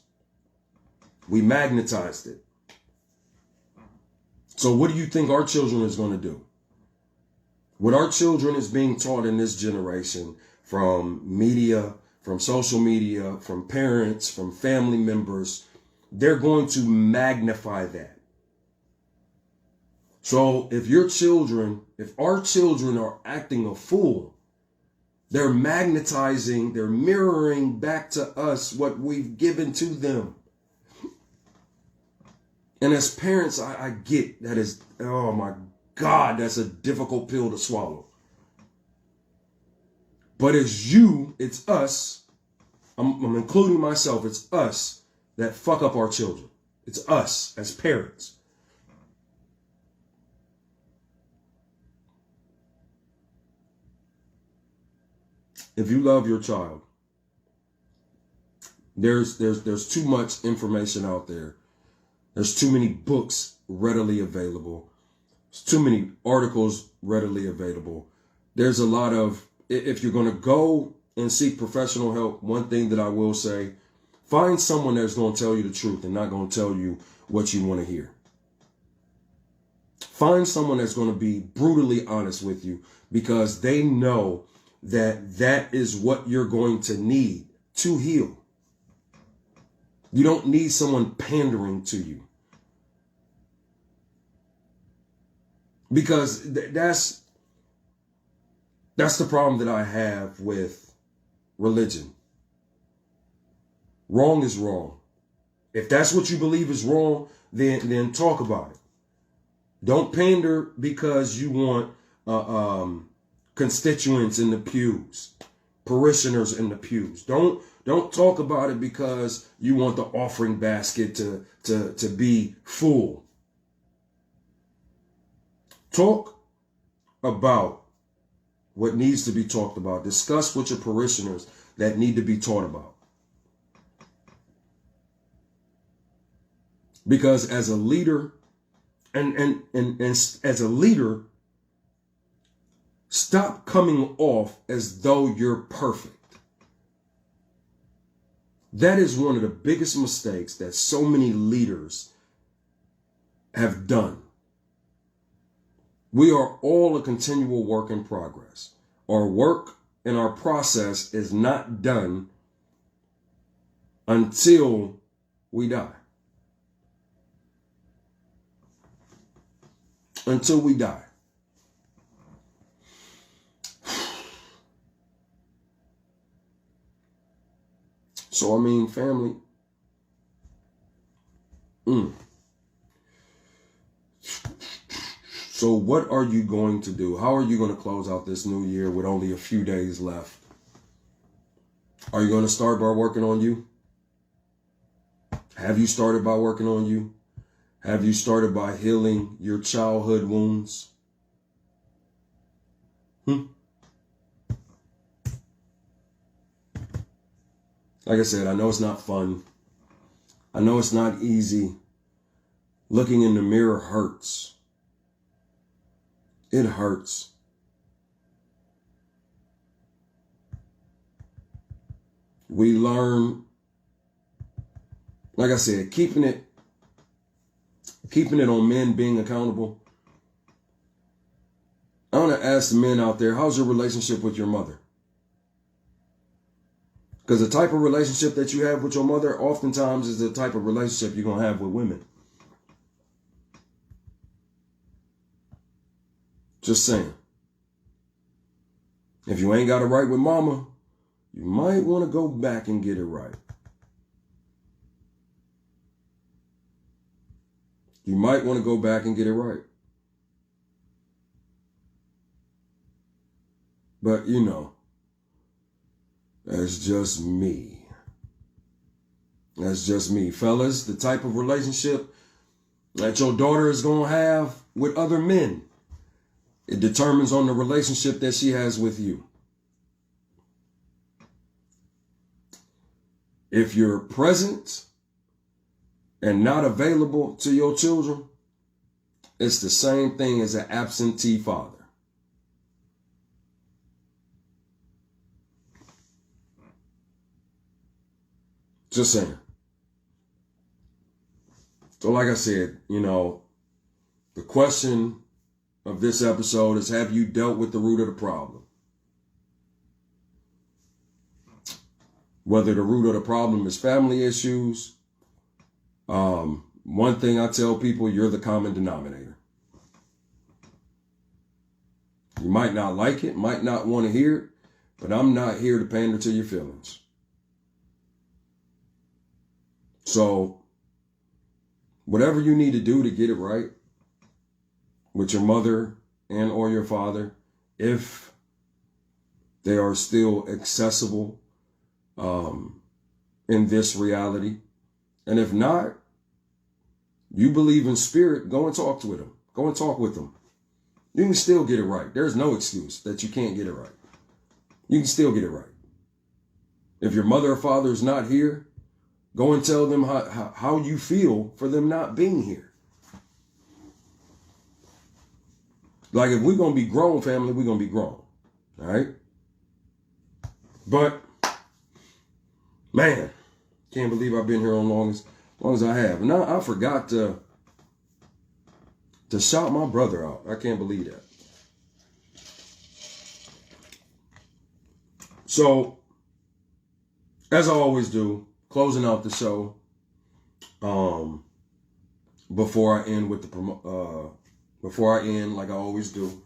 we magnetized it. So what do you think our children is going to do? What our children is being taught in this generation from media, from social media, from parents, from family members, they're going to magnify that. So if our children are acting a fool, they're magnetizing, they're mirroring back to us what we've given to them. And as parents, I get that is, oh my God, that's a difficult pill to swallow. But it's us, I'm including myself, it's us that fuck up our children. It's us as parents. If you love your child, there's too much information out there. There's too many books readily available. There's too many articles readily available. There's a lot of, if you're going to go and seek professional help, one thing that I will say, find someone that's going to tell you the truth and not going to tell you what you want to hear. Find someone that's going to be brutally honest with you, because they know that is what you're going to need to heal. You don't need someone pandering to you. Because that's the problem that I have with religion. Wrong is wrong. If that's what you believe is wrong, then talk about it. Don't pander because you want constituents in the pews, parishioners in the pews. Don't talk about it because you want the offering basket to be full. Talk about what needs to be talked about. Discuss with your parishioners that need to be taught about. Because as a leader, and as a leader, stop coming off as though you're perfect. That is one of the biggest mistakes that so many leaders have done. We are all a continual work in progress. Our work and our process is not done until we die. Until we die. So, I mean, family. So what are you going to do? How are you going to close out this new year with only a few days left? Are you going to start by working on you? Have you started by working on you? Have you started by healing your childhood wounds? Like I said, I know it's not fun. I know it's not easy. Looking in the mirror hurts. It hurts. We learn, like I said, keeping it on men being accountable. I want to ask the men out there, how's your relationship with your mother? Because the type of relationship that you have with your mother oftentimes is the type of relationship you're going to have with women. Just saying. If you ain't got it right with mama, you might want to go back and get it right. You might want to go back and get it right. But, you know, that's just me. That's just me. Fellas, the type of relationship that your daughter is going to have with other men, it determines on the relationship that she has with you. If you're present and not available to your children, it's the same thing as an absentee father. Just saying. So like I said, you know, the question of this episode is, have you dealt with the root of the problem? Whether the root of the problem is family issues, one thing I tell people, you're the common denominator. You might not like it, might not want to hear it, but I'm not here to pander to your feelings. So, whatever you need to do to get it right with your mother and or your father, if they are still accessible in this reality, and if not, you believe in spirit, go and talk with them. Go and talk with them. You can still get it right. There's no excuse that you can't get it right. You can still get it right. If your mother or father is not here, go and tell them how you feel for them not being here. Like, if we're going to be grown, family, we're going to be grown. All right? But, man, can't believe I've been here as long as I have. Now, I forgot to shout my brother out. I can't believe that. So, as I always do, closing out the show, before I end like I always do,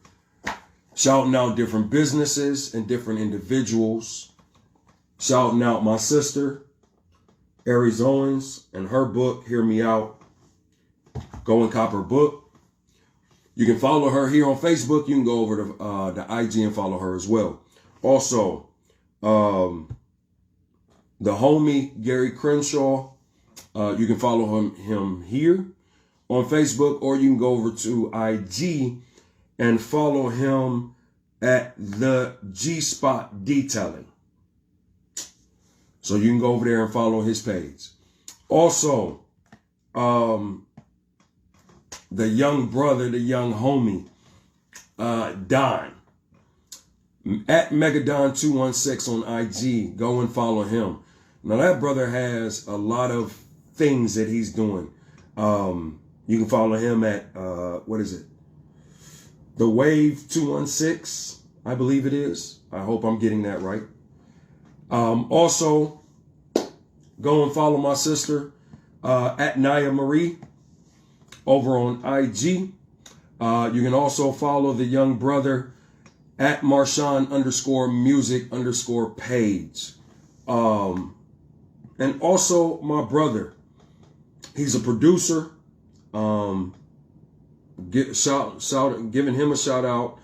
shouting out different businesses and different individuals, shouting out my sister, Aries Owens, and her book, Hear Me Out, go and cop her book. You can follow her here on Facebook. You can go over to the IG and follow her as well. Also, the homie Gary Crenshaw, you can follow him here on Facebook, or you can go over to IG and follow him at the G-Spot Detailing. So you can go over there and follow his page. Also, the young brother, the young homie, Don, at Megadon216 on IG. Go and follow him. Now, that brother has a lot of things that he's doing. You can follow him at, what is it? The Wave 216, I believe it is. I hope I'm getting that right. Also, go and follow my sister, at Naya Marie, over on IG. You can also follow the young brother at Marshawn_music_page. And also my brother, he's a producer. Giving him a shout out.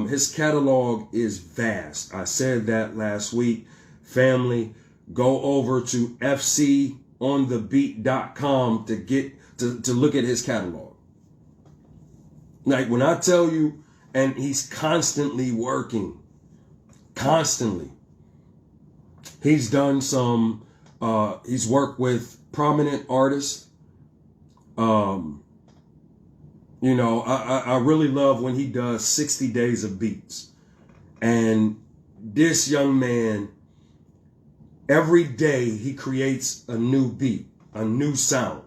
His catalog is vast. I said that last week. Family, go over to fconthebeat.com to look at his catalog. Like, when I tell you, and he's constantly working. Constantly. He's done some, he's worked with prominent artists. You know, I really love when he does 60 days of beats. And this young man, every day he creates a new beat, a new sound.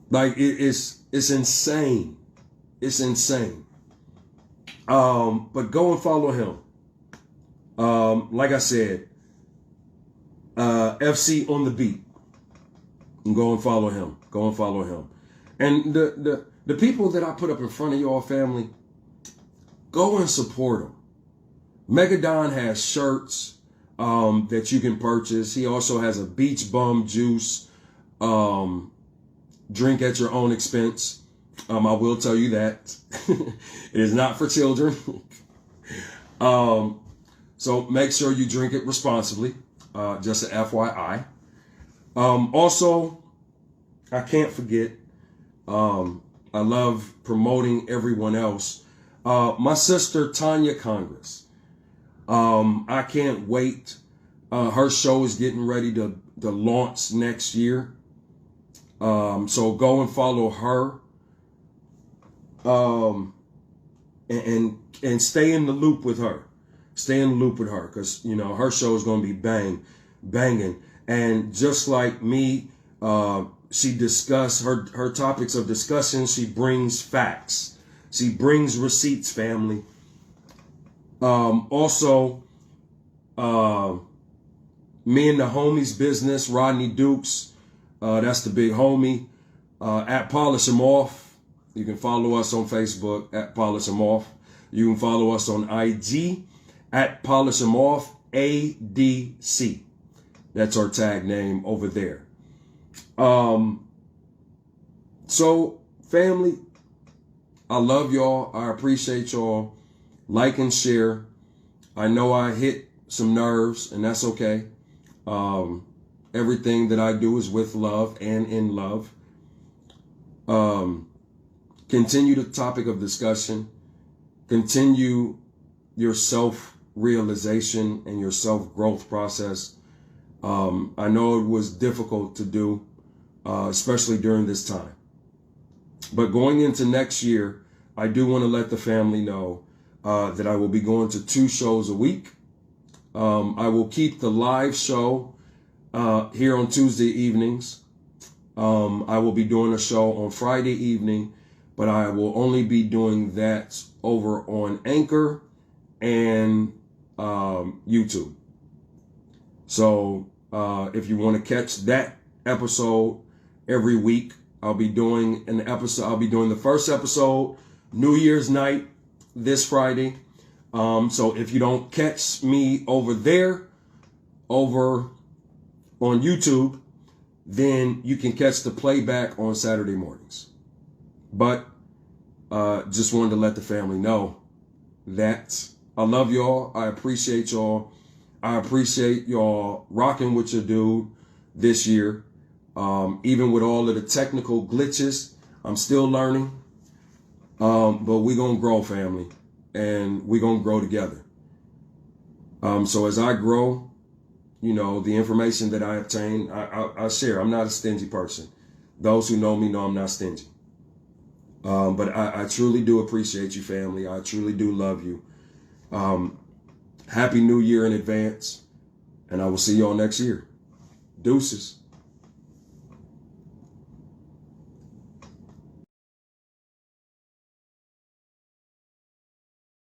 Like it's insane. It's insane. But go and follow him. Like I said, FC on the beat. And go and follow him. Go and follow him. And the people that I put up in front of y'all, family, go and support them. Megadon has shirts that you can purchase. He also has a beach bum juice. Drink at your own expense. I will tell you that. It is not for children. So make sure you drink it responsibly. Just an FYI. Also, I can't forget, I love promoting everyone else. My sister, Tanya Congress. I can't wait. Her show is getting ready to launch next year. So go and follow her. And stay in the loop with her. Stay in the loop with her, because, you know, her show is going to be banging. And just like me, she discuss her topics of discussion. She brings facts. She brings receipts, family. Also, me and the homies business, Rodney Dukes, that's the big homie, at Polish Him Off. You can follow us on Facebook at Polish Him Off. You can follow us on IG at Polish Him Off ADC. That's our tag name over there. So, family, I love y'all. I appreciate y'all. Like and share. I know I hit some nerves, and that's okay. Everything that I do is with love and in love. Continue the topic of discussion. Continue your self-realization and your self-growth process. I know it was difficult to do, especially during this time. But going into next year, I do want to let the family know that I will be going to 2 shows a week. I will keep the live show here on Tuesday evenings. I will be doing a show on Friday evening, but I will only be doing that over on Anchor and YouTube. So if you want to catch that episode every week, I'll be doing the first episode New Year's night this Friday. So if you don't catch me over there, over on YouTube, then you can catch the playback on Saturday mornings. But just wanted to let the family know that I love y'all. I appreciate y'all. I appreciate y'all rocking with your dude this year. Even with all of the technical glitches, I'm still learning. But we're going to grow, family. And we're going to grow together. So as I grow, you know, the information that I obtain, I share. I'm not a stingy person. Those who know me know I'm not stingy. But I truly do appreciate you, family. I truly do love you. Happy New Year in advance. And I will see y'all next year. Deuces.